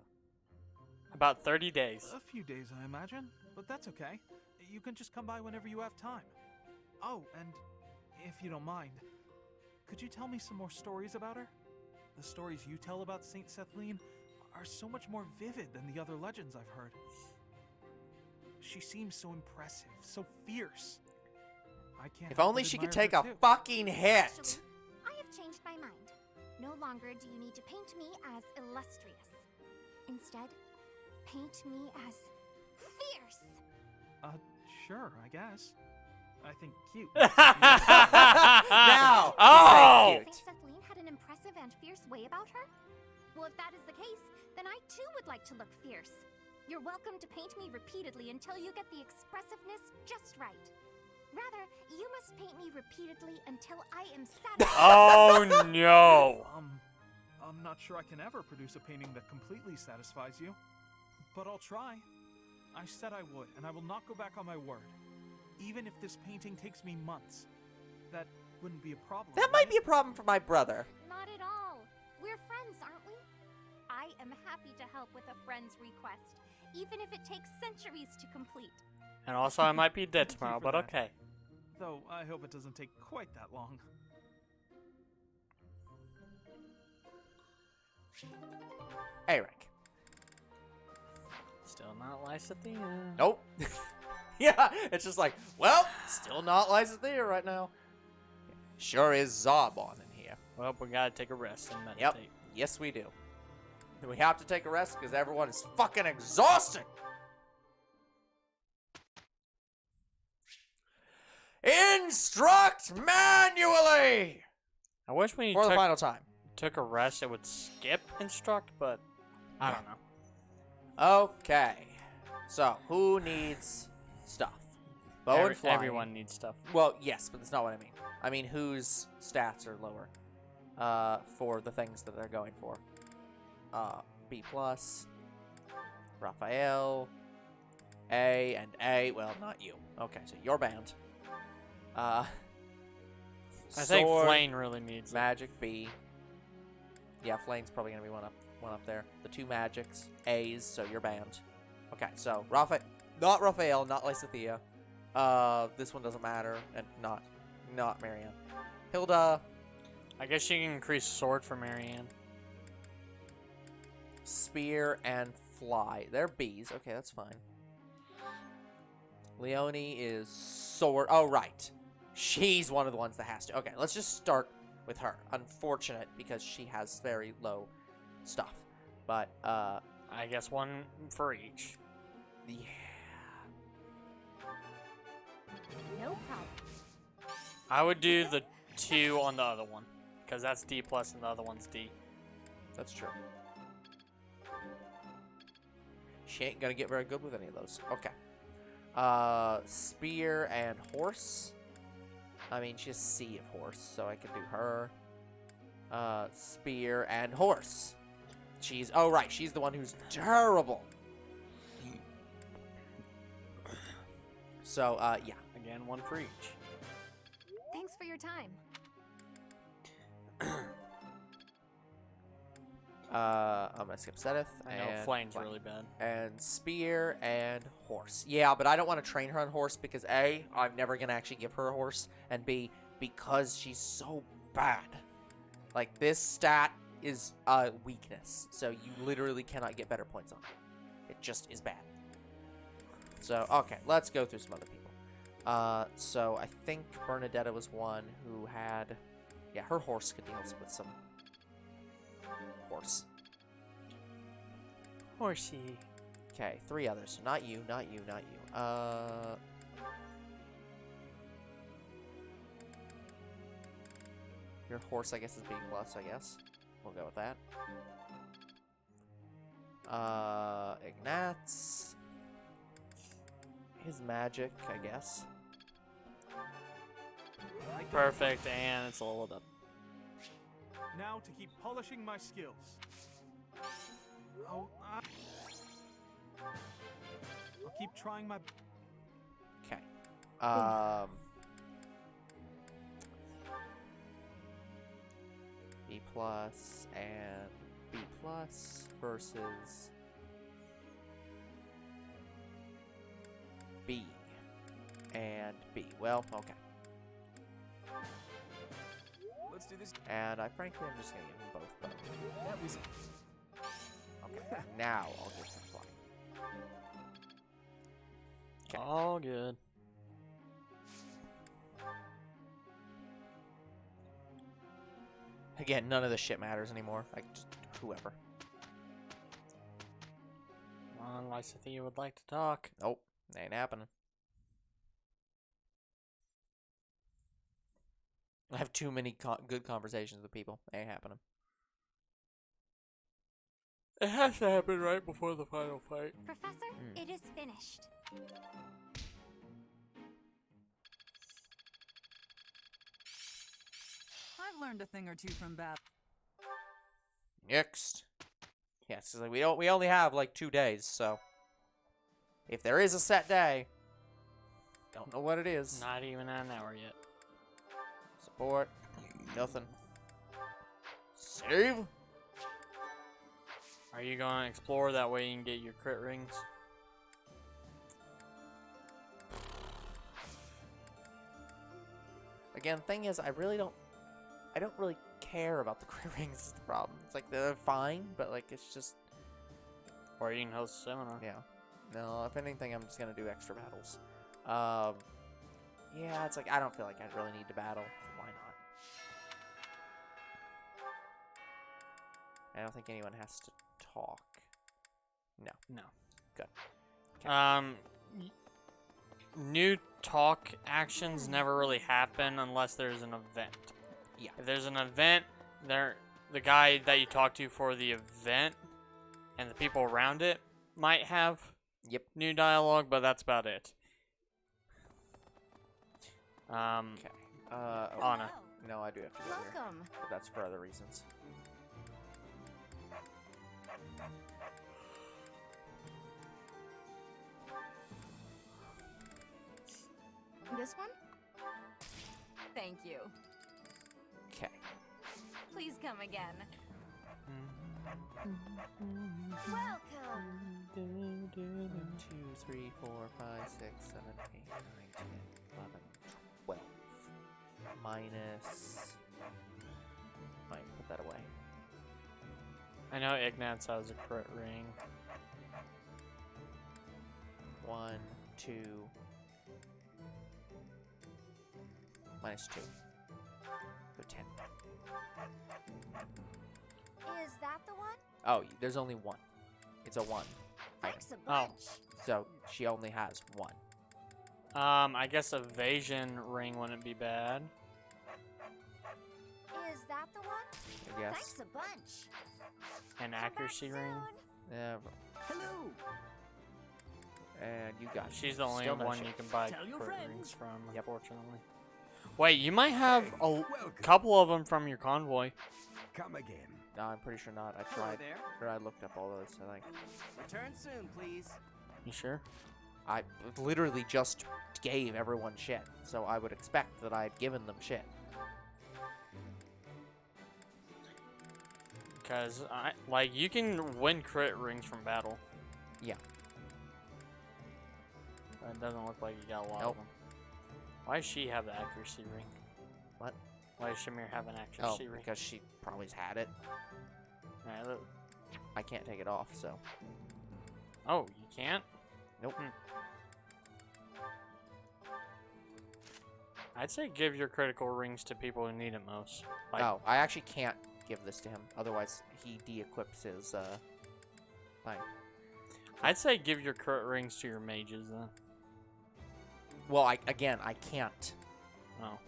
About 30 days. A few days, I imagine. But that's okay. You can just come by whenever you have time. Oh, and if you don't mind, could you tell me some more stories about her? The stories you tell about Saint Sethlane are so much more vivid than the other legends I've heard. She seems so impressive, so fierce. I can't If help only but she could admire take her a too. fucking hit. Actually, I have changed my mind. No longer do you need to paint me as illustrious. Instead, paint me as fierce. Sure, I guess. I think cute. Now, Oh! you say cute. Saint Sethlane had an impressive and fierce way about her? Well, if that is the case, then I too would like to look fierce. You're welcome to paint me repeatedly until you get the expressiveness just right. Rather, you must paint me repeatedly until I am satisfied. Oh no! I'm not sure I can ever produce a painting that completely satisfies you. But I'll try. I said I would, and I will not go back on my word. Even if this painting takes me months. That wouldn't be a problem. That might be a problem for my brother. Not at all. We're friends, aren't we? I am happy to help with a friend's request, even if it takes centuries to complete. And also, I might be dead Thank you tomorrow, for but that. okay. Though I hope it doesn't take quite that long. Eric. Still not Lysithea. Nope. Yeah, it's just like, well, still not Lysithea right now. Sure is Zarbon in here. Well, we gotta take a rest and meditate. Yep. Yes, we do. And we have to take a rest because everyone is fucking exhausted. Instruct manually I wish when you for the final time. took a rest, it would skip instruct, but I don't know. Okay. So, who needs stuff? Bow and flying. Everyone needs stuff. Well, yes, but that's not what I mean. I mean, whose stats are lower for the things that they're going for. B+, Raphael, A, and A. Well, not you. Okay, so you're banned. I think Sword, Flane really needs it. Magic, B. Yeah, Flame's probably going to be one up there. The two Magics, A's, so you're banned. Okay, so not Raphael, not Lysithea. This one doesn't matter, and not Marianne. Hilda, I guess you can increase sword for Marianne. Spear, and Fly. They're B's. Okay, that's fine. Leonie is sword. Oh, right. She's one of the ones that has to. Okay, let's just start with her. Unfortunate, because she has very low stuff. But, I guess one for each. yeah. No problem. I would do the 2 on the other one, because that's D+ and the other one's D. That's true. She ain't gonna get very good with any of those. Okay. Spear and horse. I mean, she's C of horse, so I can do her. Spear and horse. Oh right, she's the one who's terrible. So, yeah. Again, one for each. Thanks for your time. I'm gonna skip Seteth. I know and flame's really bad. And spear and horse. Yeah, but I don't want to train her on horse because A, I'm never gonna actually give her a horse, and B, because she's so bad. Like, this stat is a weakness, so you literally cannot get better points on it. It just is bad. So, okay, let's go through some other people. So I think Bernadetta was one who had, yeah, her horse could deal with some horse. Horsey. Okay, 3 others. So not you, not you, not you. Your horse, I guess, is B+, I guess. We'll go with that. Ignatz. His magic, I guess. Perfect, and it's leveled up. Now to keep polishing my skills. Oh, I'll keep trying my... Okay. B+ and B+ versus B and B. Well, okay. Let's do this. And I frankly, I'm just gonna give them both. But That was okay. Now I'll give them flying. Okay. All good. Again, none of this shit matters anymore. Like, just whoever. Unless I think you would like to talk. Nope, ain't happening. I have too many good conversations with people. Ain't happening. It has to happen right before the final fight. Professor, it is finished. I've learned a thing or two from battle. Next. Yes, it's like we only have like 2 days, so if there is a set day, don't know what it is. Not even an hour yet. Support. Nothing. Save. Are you going to explore that way you can get your crit rings? Again, thing is, I don't really care about the crit rings is the problem. It's like they're fine, but like it's just, Or you can host a seminar. yeah. No, if anything, I'm just gonna do extra battles. Yeah, it's like I don't feel like I really need to battle. So why not? I don't think anyone has to talk. No. No. Good. New talk actions never really happen unless there's an event. Yeah. If there's an event, the guy that you talk to for the event and the people around it might have new dialogue, but that's about it. Okay. Anna. No, I do have to go here. Welcome. But that's for other reasons. This one? Thank you. Okay. Please come again. Welcome. 1, 2, 3, 4, 5, 6, 7, 8, 9, 10, 11, 12. Minus. Might put that away. I know Ignatz has a crit ring. 1, 2. Minus 2. So 10. Is that the one? Oh, there's only one. It's a 1. Thanks a Oh. bunch. So she only has 1. I guess evasion ring wouldn't be bad. Is that the one? Yes. Thanks a bunch. An Come back accuracy ring. soon. Yeah. Hello. And you got it. She's the only Still no one shit. you can buy Tell your crit friends. rings from, Yep. unfortunately. Wait, you might have a Welcome. couple of them from your convoy. Come again. No, I'm pretty sure not. I tried. Or I looked up all those. I think. Return soon, please. You sure? I literally just gave everyone shit, so I would expect that I had given them shit. Okay. Because, like, you can win crit rings from battle. Yeah. But it doesn't look like you got a lot Nope. of them. Why does she have the accuracy ring? What? Why does Shamir have an Oh, accuracy ring? because she probably's had it. Yeah, look. I can't take it off, so. Oh, you can't? Nope. I'd say give your critical rings to people who need it most. Like, Oh, I actually can't give this to him. Otherwise, he de-equips his thing. I'd say give your crit rings to your mages then. Well, I can't. Oh.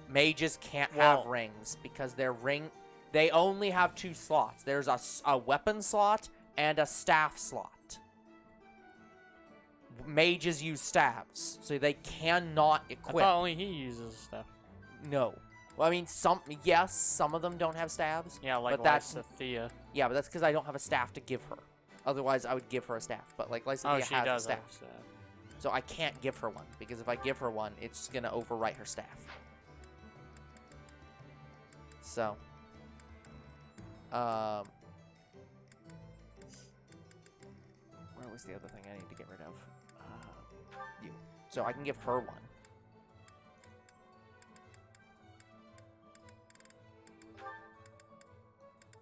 Mages can't Well- have rings because they only have 2 slots. There's a weapon slot and a staff slot. Mages use staves, so they cannot I equip. thought only he uses stuff. No. Well, I mean, some of them don't have staves. Yeah, like but that's Lysithea. yeah, but that's because I don't have a staff to give her. Otherwise, I would give her a staff. But like Lysithea Oh, she has does a staff, have stuff. so I can't give her one because if I give her one, it's gonna overwrite her staff. So, where was the other thing I need to get rid of? You. So I can give her one.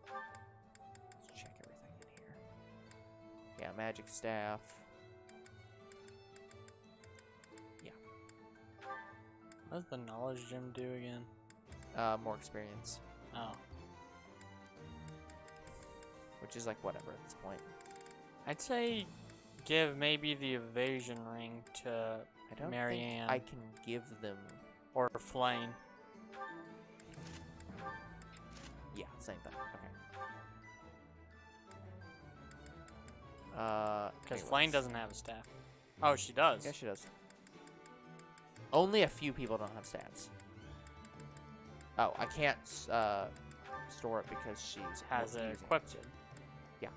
Let's check everything in here. Yeah, magic staff. Yeah. What does the knowledge gem do again? More experience, Oh. which is like whatever at this point. I'd say give maybe the evasion ring to I don't Marianne think I can give them. or Flame. Yeah, same thing. Okay. Because okay, Flame let's- doesn't have a staff. Oh, she does. Yeah, she does. Only a few people don't have stats. Oh, I can't store it because she's Has using it it. equipped. Yeah.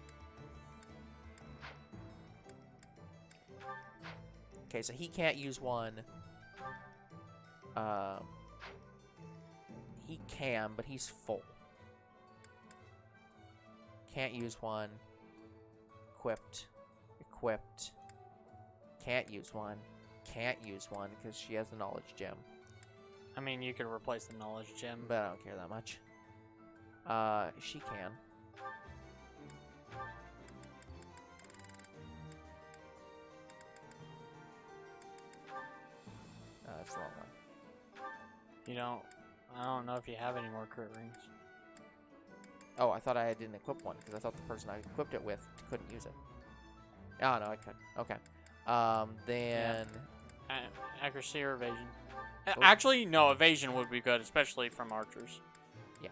Okay, so he can't use one. He can, but he's full. Can't use one. Equipped. Equipped. Can't use one. Can't use one because she has the knowledge gem. I mean, you could replace the knowledge gem. But I don't care that much. She can. That's the wrong one. You don't. I don't know if you have any more crit rings. Oh, I thought I didn't equip one because I thought the person I equipped it with couldn't use it. Oh, no, I could. Okay. Then... Accuracy or evasion? Oh. Actually, no, evasion would be good, especially from archers. Yeah.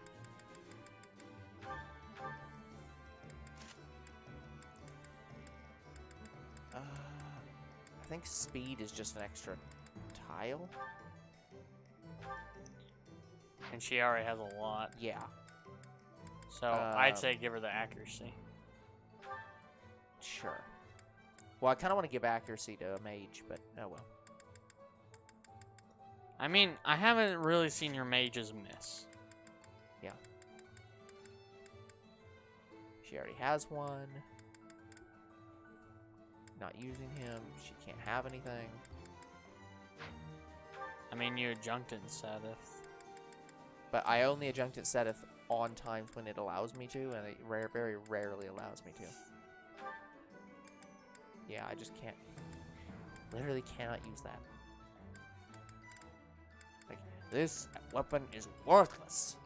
I think speed is just an extra tile. And she already has a lot. Yeah. So I'd say give her the accuracy. Sure. Well, I kind of want to give accuracy to a mage, but oh well. I mean, I haven't really seen your mages miss. Yeah. She already has one. Not using him. She can't have anything. I mean, you adjuncted Sadith. But I only adjunct it Sedith on times when it allows me to, and it very rarely allows me to. Yeah, I just can't. Literally cannot use that. Like, this weapon is worthless.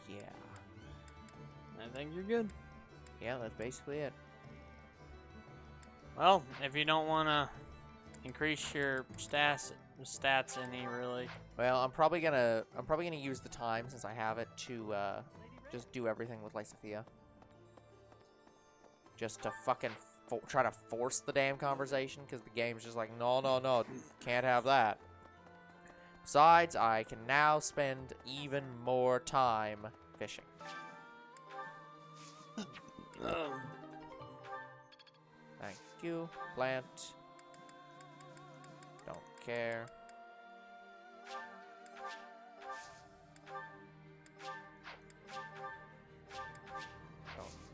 Yeah. I think you're good. Yeah, that's basically it. Well, if you don't want to increase your stats any, really. Well, I'm probably gonna use the time since I have it to just do everything with Lysithea. Just to fucking try to force the damn conversation because the game's just like, no, can't have that. Besides, I can now spend even more time fishing. Thank you, plant. Don't care.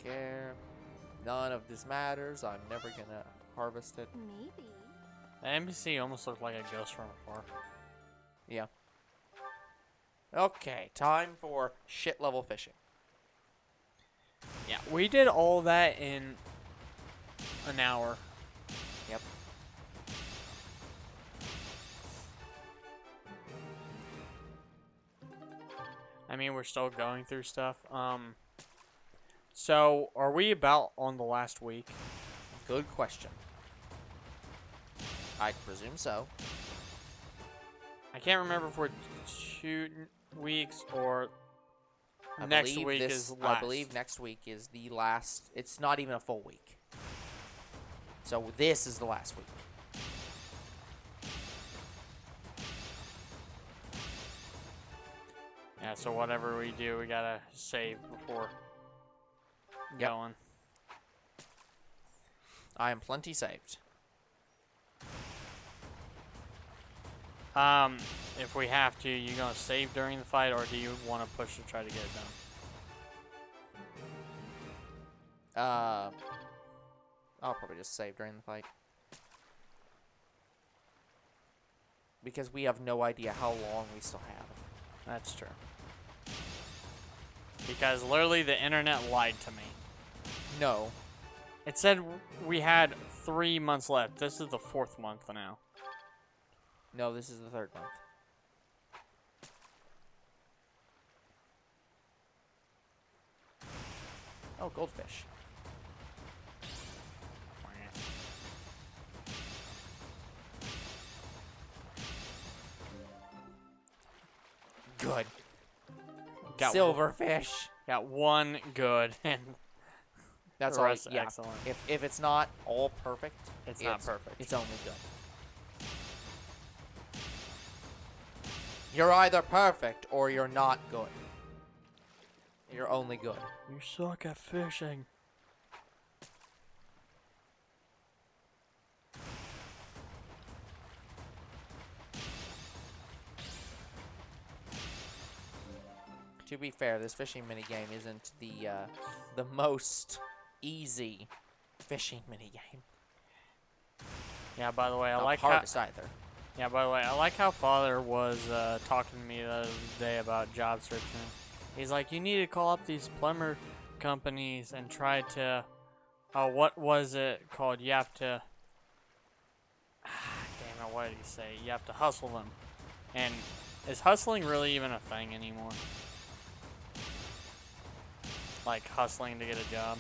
care. None of this matters. I'm never gonna harvest it. Maybe. The NPC almost looked like a ghost from afar. Yeah. Okay, time for shit level fishing. Yeah, we did all that in an hour. Yep. I mean, we're still going through stuff. So are we about on the last week? Good question. I presume so. I can't remember if we're 2 weeks or I next believe week this- is last. I believe next week is the last. It's not even a full week. So this is the last week. Yeah, so whatever we do, we gotta save before Yep. going. I am plenty saved. If we have to, you gonna save during the fight, or do you want to push to try to get it done? I'll probably just save during the fight. Because we have no idea how long we still have. That's true. Because literally the internet lied to me. No. It said we had 3 months left. This is the 4th month now. No, this is the 3rd month. Oh, goldfish. Good. Got Silverfish. Got 1 good, and That's the all. rest Yeah. excellent. If it's not all perfect, It's not perfect. It's only good. You're either perfect or you're not good. You're only good. You suck at fishing. To be fair, this fishing minigame isn't the most easy fishing minigame. Yeah, by the way, I Not like the how hardest either. Yeah, by the way, I like how Father was talking to me the other day about job searching. He's like, you need to call up these plumber companies and try to, what was it called? You have to, damn it, what did he say? You have to hustle them. And is hustling really even a thing anymore? Like hustling to get a job?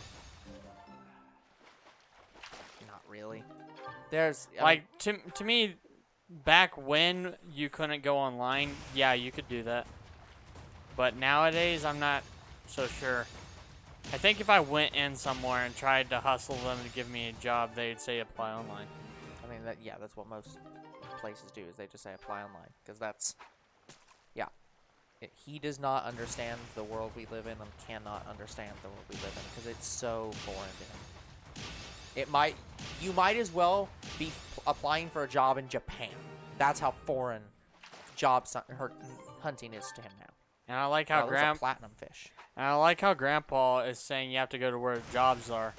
Not really. There's Like, to me, back when you couldn't go online, yeah, you could do that. But nowadays, I'm not so sure. I think if I went in somewhere and tried to hustle them to give me a job, they'd say apply online. I mean, that's what most places do, is they just say apply online. Because that's, yeah. He does not understand the world we live in and cannot understand the world we live in because it's so foreign to him. You might as well be applying for a job in Japan. That's how foreign job hunting is to him now. And I like how platinum fish. And I like how Grandpa is saying you have to go to where the jobs are.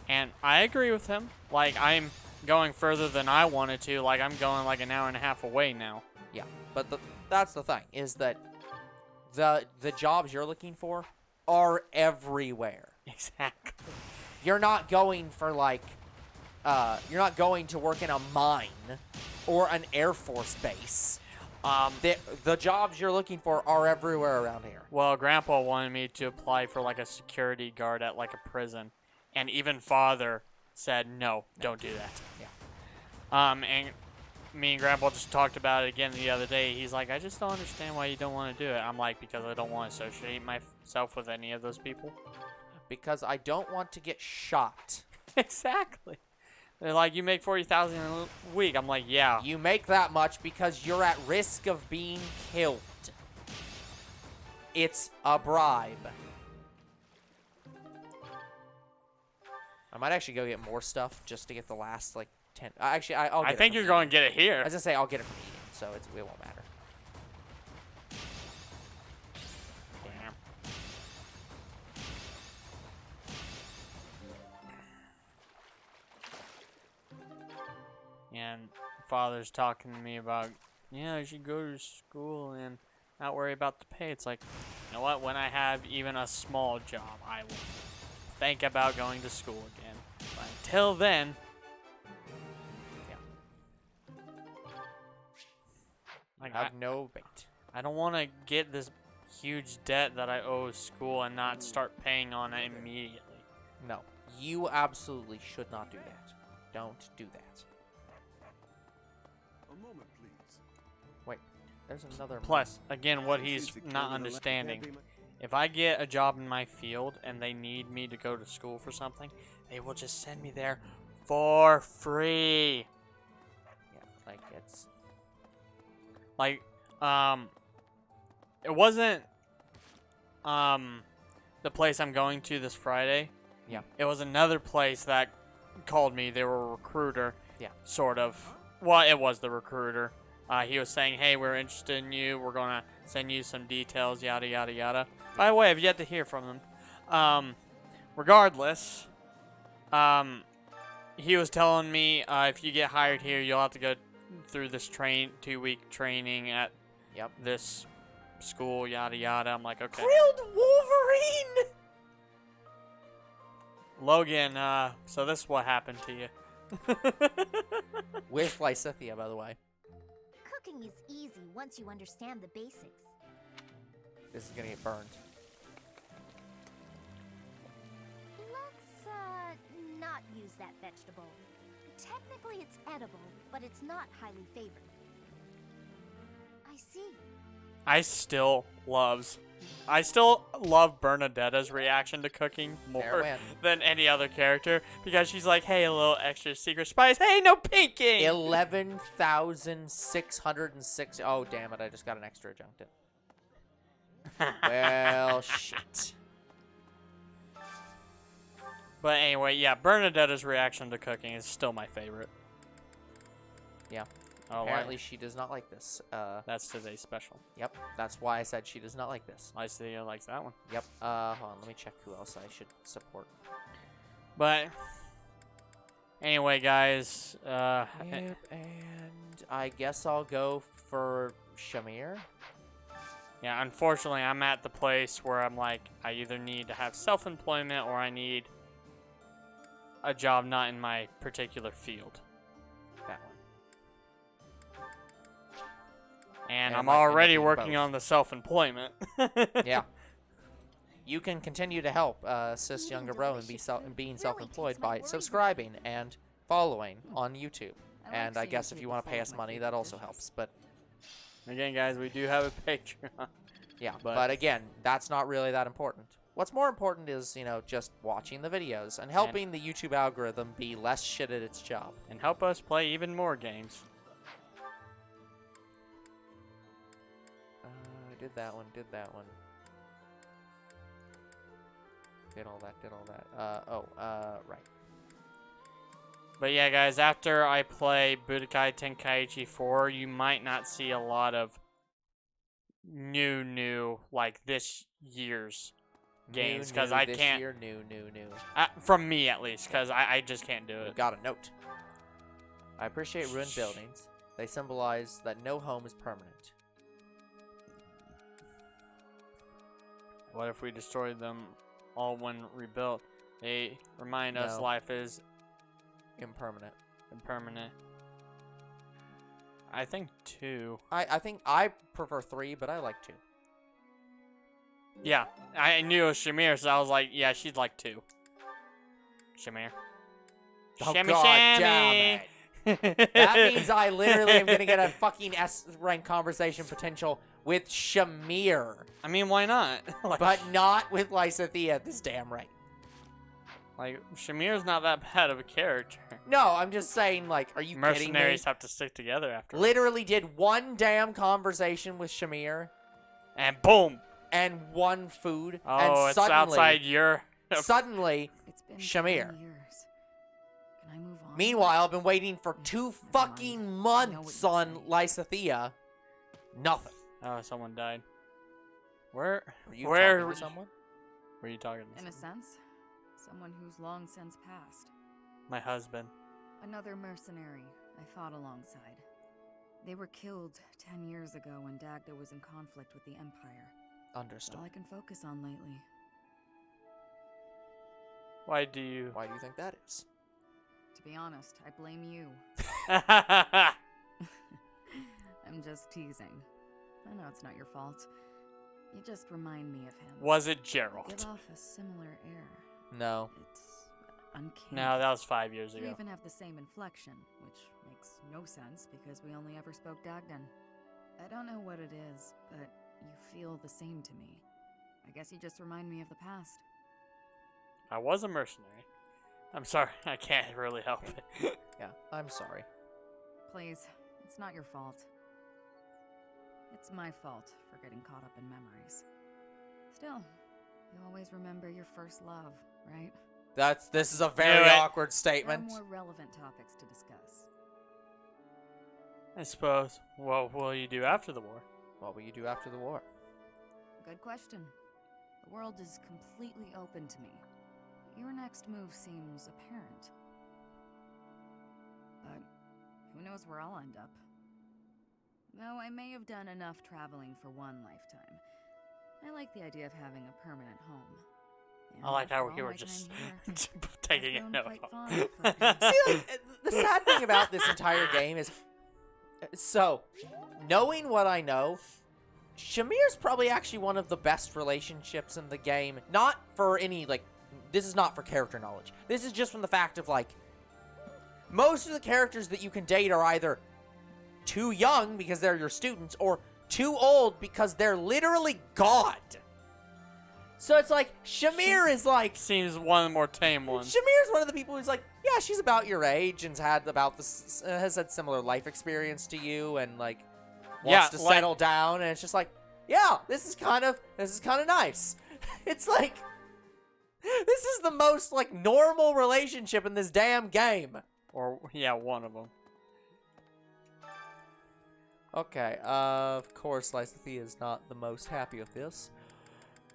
And I agree with him. Like, I'm going further than I wanted to. Like, I'm going like an hour and a half away now. Yeah, but that's the thing, is that the jobs you're looking for are everywhere. Exactly. You're not going for, like, you're not going to work in a mine or an Air Force base. The jobs you're looking for are everywhere around here. Well, Grandpa wanted me to apply for like a security guard at like a prison, and even Father said no, don't do that. Yeah. And me and Grandpa just talked about it again the other day. He's like, I just don't understand why you don't want to do it. I'm like, because I don't want to associate myself with any of those people. Because I don't want to get shot. Exactly. They're like, you make $40,000 a week. I'm like, yeah. You make that much because you're at risk of being killed. It's a bribe. I might actually go get more stuff just to get the last, like, 10. Actually, I'll get I think you're going to get it here. I was going to say, I'll get it from eating, so it won't matter. Damn. And father's talking to me about, yeah, I should go to school and not worry about the pay. It's like, you know what? When I have even a small job, I will think about going to school again. But until then, like, have no bait. I don't want to get this huge debt that I owe school and not start paying on it immediately. No, you absolutely should not do that. Don't do that. A moment, please. Wait, there's another. Plus, again, what he's not understanding, if I get a job in my field and they need me to go to school for something, they will just send me there for free. Yeah, like it's like, it wasn't, the place I'm going to this Friday. Yeah. It was another place that called me. They were a recruiter. Yeah. Sort of. Well, it was the recruiter. He was saying, hey, we're interested in you. We're going to send you some details, yada, yada, yada. By the way, I've yet to hear from them. Regardless, he was telling me if you get hired here, you'll have to go through this 2-week training at this school, yada, yada. I'm like, okay. Grilled Wolverine! Logan, so this is what happened to you. With Lysithea, by the way. Cooking is easy once you understand the basics. This is gonna get burned. Let's, not use that vegetable. Technically it's edible, but it's not highly favored. I see. I still love Bernadetta's reaction to cooking more than any other character because she's like, hey, a little extra secret spice. Hey, no pinking! 11,606. Oh, damn it. I just got an extra adjunct in. Well, shit. But anyway, yeah, Bernadetta's reaction to cooking is still my favorite. Yeah. Oh, apparently she does not like this. That's today's special. Yep, that's why I said she does not like this. Lysithea likes that one. Yep. Hold on, let me check who else I should support. But anyway, guys. Yep, and I guess I'll go for Shamir. Yeah, unfortunately, I'm at the place where I'm like, I either need to have self-employment or I need a job not in my particular field. That one. And I'm already working both. on the self-employment. Yeah. You can continue to help assist younger bro in being self-employed by subscribing and following on YouTube. And I guess if you want to pay us money, that also helps. But again, guys, we do have a Patreon. Yeah, but again, that's not really that important. What's more important is, you know, just watching the videos and helping the YouTube algorithm be less shit at its job. And help us play even more games. Did that one, did that one. Did all that, right. But yeah, guys, after I play Budokai Tenkaichi 4, you might not see a lot of new, like, this year's games. Because I can't... New. from me, at least, because I just can't do it. Got a note. I appreciate ruined buildings. They symbolize that no home is permanent. What if we destroyed them all when rebuilt? They remind us life is impermanent. I think 2. I think I prefer 3, but I like 2. Yeah, I knew it was Shamir, so I was like, yeah, she'd like 2. Shamir. Oh, Shammy, God Shammy. damn it. That means I literally am going to get a fucking S-rank conversation potential with Shamir. I mean, why not? Like, but not with Lysithea at this damn rate. Like, Shamir's not that bad of a character. No, I'm just saying, like, are you kidding me? Mercenaries have to stick together after Literally did one damn conversation with Shamir. And boom! And one food. Oh, and it's suddenly, outside your... Suddenly, It's been Shamir. 10 years. Can I move on? Meanwhile, I've been waiting for 2 fucking months on Lysithea. Nothing. Oh, someone died. Where? Were you Where? talking to someone? Were you talking to In a someone? sense, someone who's long since passed. My husband. Another mercenary, I fought alongside. They were killed 10 years ago when Dagda was in conflict with the Empire. It's Understood. all I can focus on lately. Why do you? Why do you think that is? To be honest, I blame you. I'm just teasing. I know it's not your fault. You just remind me of him. Was it You Gerald? give off a similar air. No. It's uncanny. No, that was 5 years We ago. even have the same inflection, which makes no sense because we only ever spoke Dagdan. I don't know what it is, but you feel the same to me. I guess you just remind me of the past. I was a mercenary. I'm sorry, I can't really help it. Yeah, I'm sorry. Please, it's not your fault. It's my fault for getting caught up in memories. Still, you always remember your first love, right? This is a very Knew it. awkward There are statement. more relevant topics to discuss. I suppose. What will you do after the war? What will you do after the war? Good question. The world is completely open to me. Your next move seems apparent. But who knows where I'll end up. Though I may have done enough traveling for one lifetime. I like the idea of having a permanent home. And I like how after we all were my just time here, taking I've it grown note. quite fond of Ferdinand. See, like, the sad thing about this entire game is, so, knowing what I know, Shamir's probably actually one of the best relationships in the game. Not for any, like, this is not for character knowledge. This is just from the fact of, like, most of the characters that you can date are either too young because they're your students, or too old because they're literally God. So it's like, Shamir is like... Seems one of the more tame ones. Shamir's one of the people who's like, yeah, she's about your age and has had similar life experience to you and like wants to settle down, and it's just like, yeah, this is kind of nice. It's like, this is the most like normal relationship in this damn game. Or, yeah, one of them. Okay, of course, Lysithea is not the most happy with this.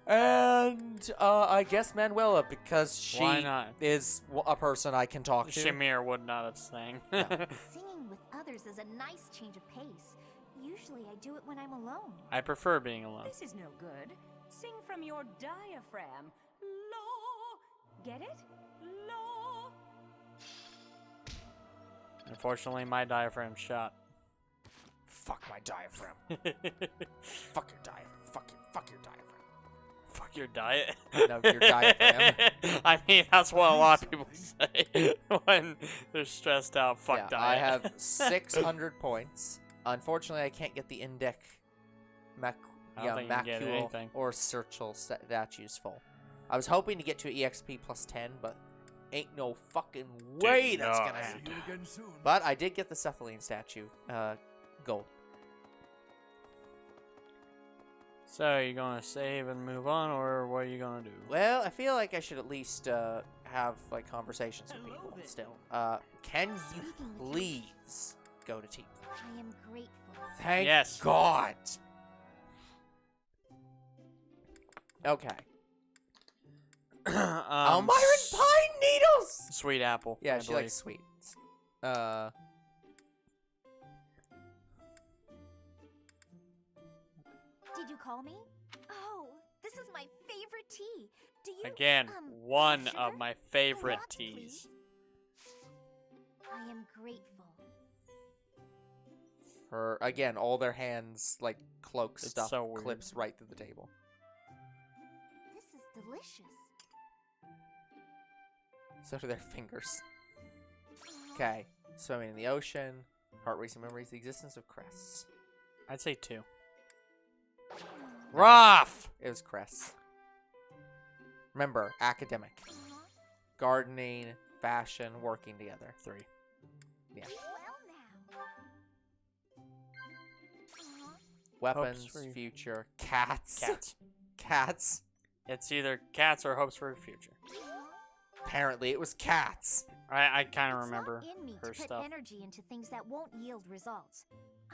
And, I guess Manuela, because she Why not? is a person I can talk to. Shamir would not have sang. Singing with others is a nice change of pace. Usually I do it when I'm alone. I prefer being alone. This is no good. Sing from your diaphragm. Law. Get it? Law. Unfortunately, my diaphragm's shot. Fuck my diaphragm. Fuck your diaphragm. Fuck your diaphragm. Fuck your diet. No, your diaphragm. I mean, that's what a lot of people say when they're stressed out. Fuck Yeah, diet. I have 600 points. Unfortunately, I can't get the Indic, I don't think you can get Macule, anything. or Searchal statues full. I was hoping to get to EXP plus 10, but ain't no fucking way that's not. gonna happen. See you again soon. But I did get the Cephaline statue, gold. So, you gonna save and move on, or what are you gonna do? Well, I feel like I should at least have like conversations with Hello people there. still. Can you Speaking with you. please go to Teep? I am grateful. Thank Yes. God. Okay. Myron Pine Needles! Sweet apple. Yeah, I she believe. likes sweets. Did you call me? Oh, this is my favorite tea. Do you Again, one sugar? of my favorite Lots, teas. please. I am grateful. Her again, all their hands like cloak It's stuff so weird. clips right through the table. This is delicious. So do their fingers. Okay, swimming in the ocean, heart racing memories, the existence of crests. I'd say 2. Rough! It was crests. Remember, academic, gardening, fashion, working together. 3. Yeah. Well now. Weapons, Hopes for- future, cats. Cats. Cats. It's either cats or hopes for the future. Apparently, it was cats. I kind of It's remember not in me her to put stuff. energy into things that won't yield results.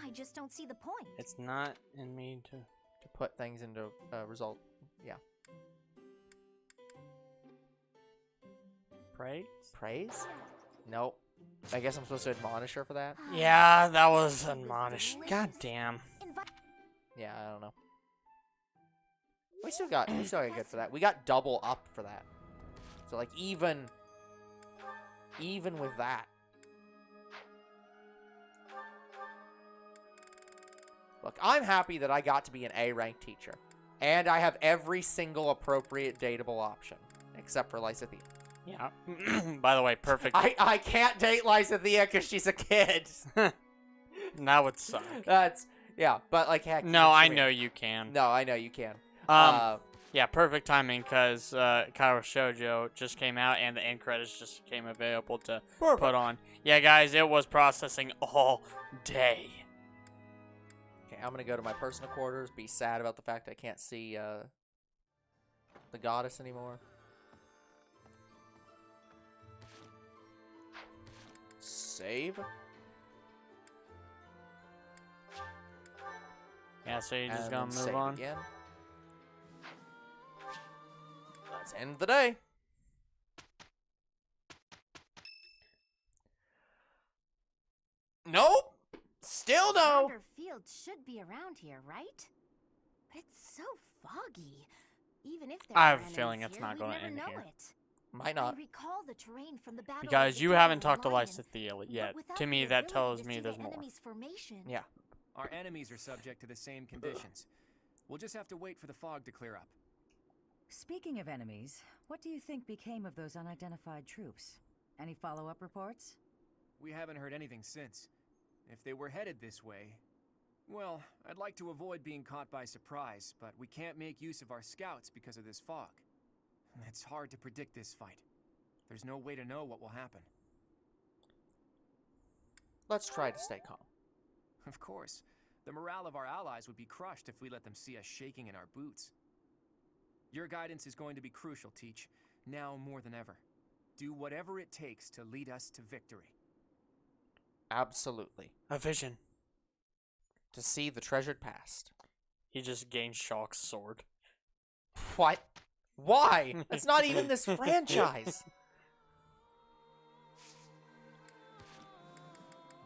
I just don't see the point. It's not in me to... To put things into result. Yeah. Praise? Praise? Nope. I guess I'm supposed to admonish her for that? Yeah, that was admonished. God damn. Yeah, I don't know. We still got good for that. We got double up for that. So like even with that. Look, I'm happy that I got to be an A-ranked teacher. And I have every single appropriate dateable option. Except for Lysithea. Yeah. By the way, perfect. I can't date Lysithea because she's a kid. That would suck. Yeah, but like heck. No, I know you can. No, I know you can. Yeah, perfect timing because Kairo Shoujo just came out and the end credits just came available to put on. Yeah, guys, it was processing all day. Okay, I'm gonna go to my personal quarters. Be sad about the fact I can't see the goddess anymore. Save. Yeah, so you're just And gonna then move save on. again. Let's end the day. Nope. Still no. Grounder Field should be around here, right? But it's so foggy. Even if there I are have a feeling enemies it's here, not we'd going to never end know here. it. Might not. I recall the terrain from the battle Because of the you Devil haven't and talked to Lion, Lysithea but yet. without To me, the that ability tells to me see there's the more. enemy's formation. Yeah. Our enemies are subject to the same conditions. We'll just have to wait for the fog to clear up. Speaking of enemies, what do you think became of those unidentified troops? Any follow-up reports? We haven't heard anything since. If they were headed this way... Well, I'd like to avoid being caught by surprise, but we can't make use of our scouts because of this fog. It's hard to predict this fight. There's no way to know what will happen. Let's try to stay calm. Of course. The morale of our allies would be crushed if we let them see us shaking in our boots. Your guidance is going to be crucial, Teach. Now more than ever. Do whatever it takes to lead us to victory. Absolutely. A vision. To see the treasured past. He just gained Shock's sword. What? Why? That's not even this franchise.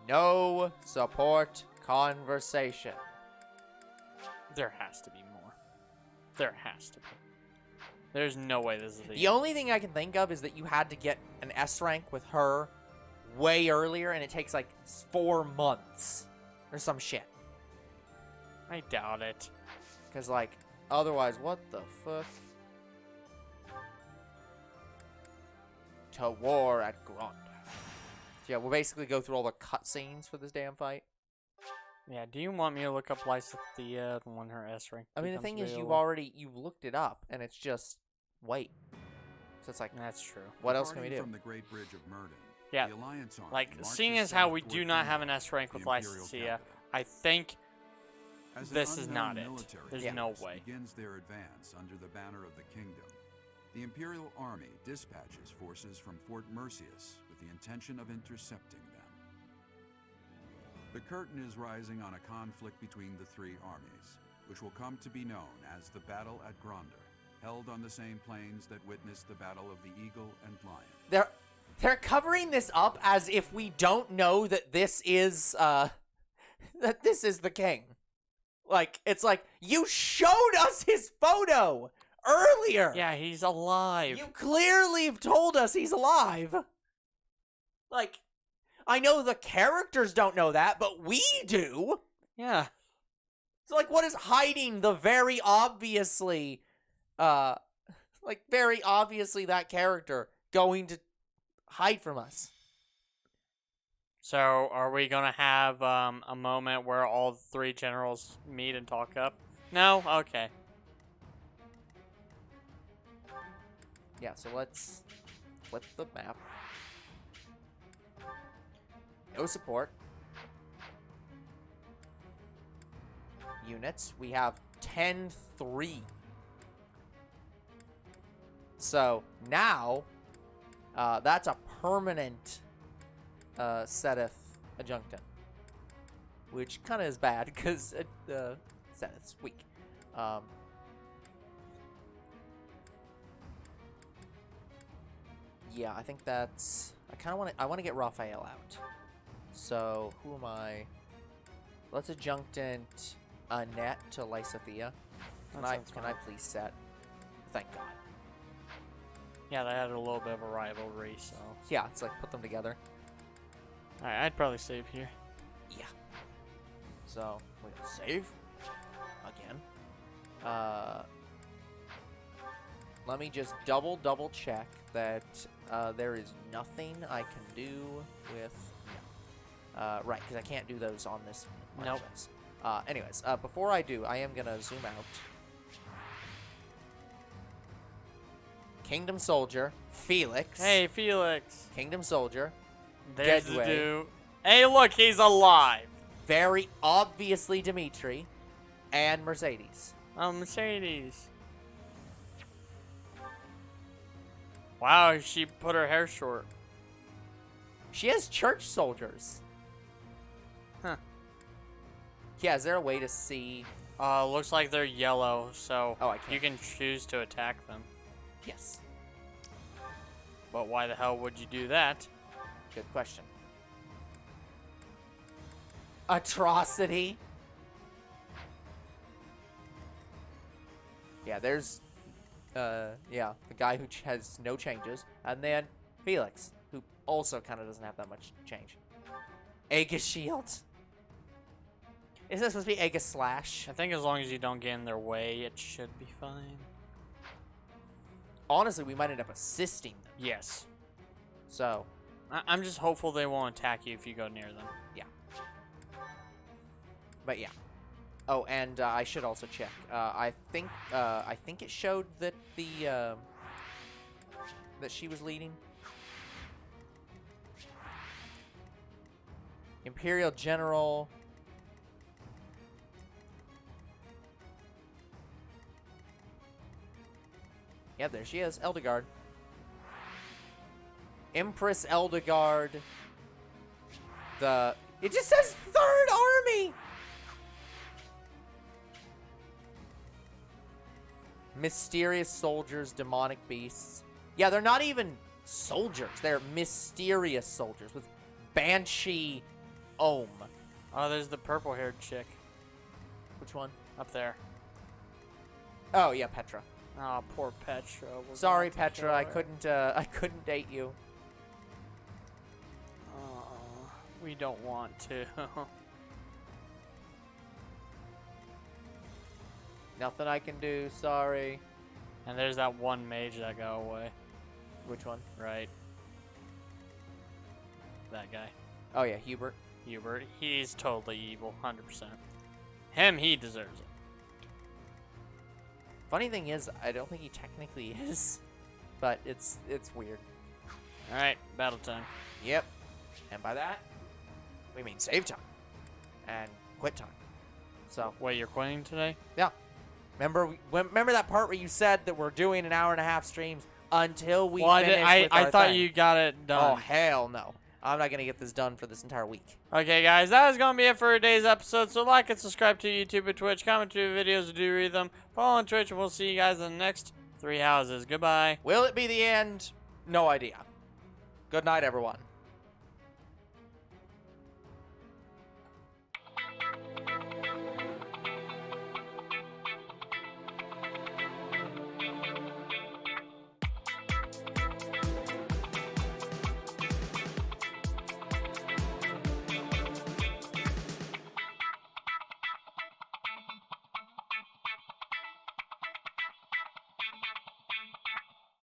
No support conversation. There has to be more. There has to be. There's no way this is The only thing I can think of is that you had to get an S rank with her way earlier, and it takes like 4 months or some shit. I doubt it. Because, like, otherwise, what the fuck? To war at Granda. So yeah, we'll basically go through all the cutscenes for this damn fight. Yeah, do you want me to look up Lysithea when her S rank I mean, the becomes thing is, available? you've looked it up, and it's just, wait. So it's like, That's true. what else can we do? From the Great Bridge of Murden, Yeah, the Alliance Army like, marches seeing as how south we toward do not have an Kingdom, S rank the with Imperial Lysithea, capital. I think As an this is unknown not it. military There's Yeah. no force way. begins their advance under the banner of the kingdom. The Imperial Army dispatches forces from Fort Mercius with the intention of intercepting them. The curtain is rising on a conflict between the three armies, which will come to be known as the Battle at Granda, held on the same plains that witnessed the Battle of the Eagle and Lion. They're covering this up as if we don't know that this is that this is the king. Like, it's like, you showed us his photo earlier. Yeah, he's alive. You clearly have told us he's alive. Like, I know the characters don't know that, but we do. Yeah. So, like, what is hiding the very obviously, very obviously that character going to hide from us? So, are we gonna have a moment where all three generals meet and talk up? No? Okay. Yeah, so let's flip the map. No support. Units. We have 10-3. So, now, that's a permanent Seteth adjunctant. Which kind of is bad, because Seteth's weak. Yeah, I think that's I want to get Raphael out. So who am I? Let's adjunctant Annette to Lysithea. Can I please set? Thank God. Yeah, they had a little bit of a rivalry, so. Yeah, it's like put them together. Alright, I'd probably save here. Yeah. So wait, save again. Let me just double check that there is nothing I can do with. Right, because I can't do those on this. Nope. Anyways, before I do, I am gonna zoom out. Kingdom Soldier, Felix. Hey, Felix. Kingdom Soldier. There's Deadway. the dude. Hey, look, he's alive. Very obviously Dimitri, and Mercedes. Oh, Mercedes. Wow, she put her hair short. She has church soldiers. Huh. Yeah, is there a way to see? Looks like they're yellow, so I can't. you can choose to attack them. Yes. But why the hell would you do that? Good question. Atrocity. Yeah, there's, yeah, the guy who has no changes, and then Felix, who also kind of doesn't have that much change. Aegis Shield. Isn't that supposed to be Aegis Slash? I think as long as you don't get in their way, it should be fine. Honestly, we might end up assisting them. Yes. So. I'm just hopeful they won't attack you if you go near them. Yeah. But yeah. Oh, and I should also check. I think it showed that the that she was leading. Imperial General. Yeah, there she is, Eldegard. Empress Eldegard. It just says 3rd Army. Mysterious soldiers, demonic beasts. Yeah, they're not even soldiers. They're mysterious soldiers with Banshee Ohm. Oh, there's the purple-haired chick. Which one? Up there. Oh, yeah, Petra. Oh, poor Petra. Sorry, Petra. I couldn't date you. Oh, we don't want to. Nothing I can do, sorry. And there's that one mage that got away. Which one? Right. That guy. Oh, yeah, Hubert. Hubert. He's totally evil, 100%. Him, he deserves it. Funny thing is, I don't think he technically is, but it's weird. Alright, battle time. Yep. And by that, we mean save time. And quit time. So. Wait, you're quitting today? Yeah. Remember that part where you said that we're doing an 1.5-hour streams until we finish with I our thought thing. you got it done. Oh, hell no. I'm not going to get this done for this entire week. Okay, guys, that is going to be it for today's episode. So like and subscribe to YouTube and Twitch. Comment to the videos, do read them. Follow on Twitch, and we'll see you guys in the next 3 houses. Goodbye. Will it be the end? No idea. Good night, everyone.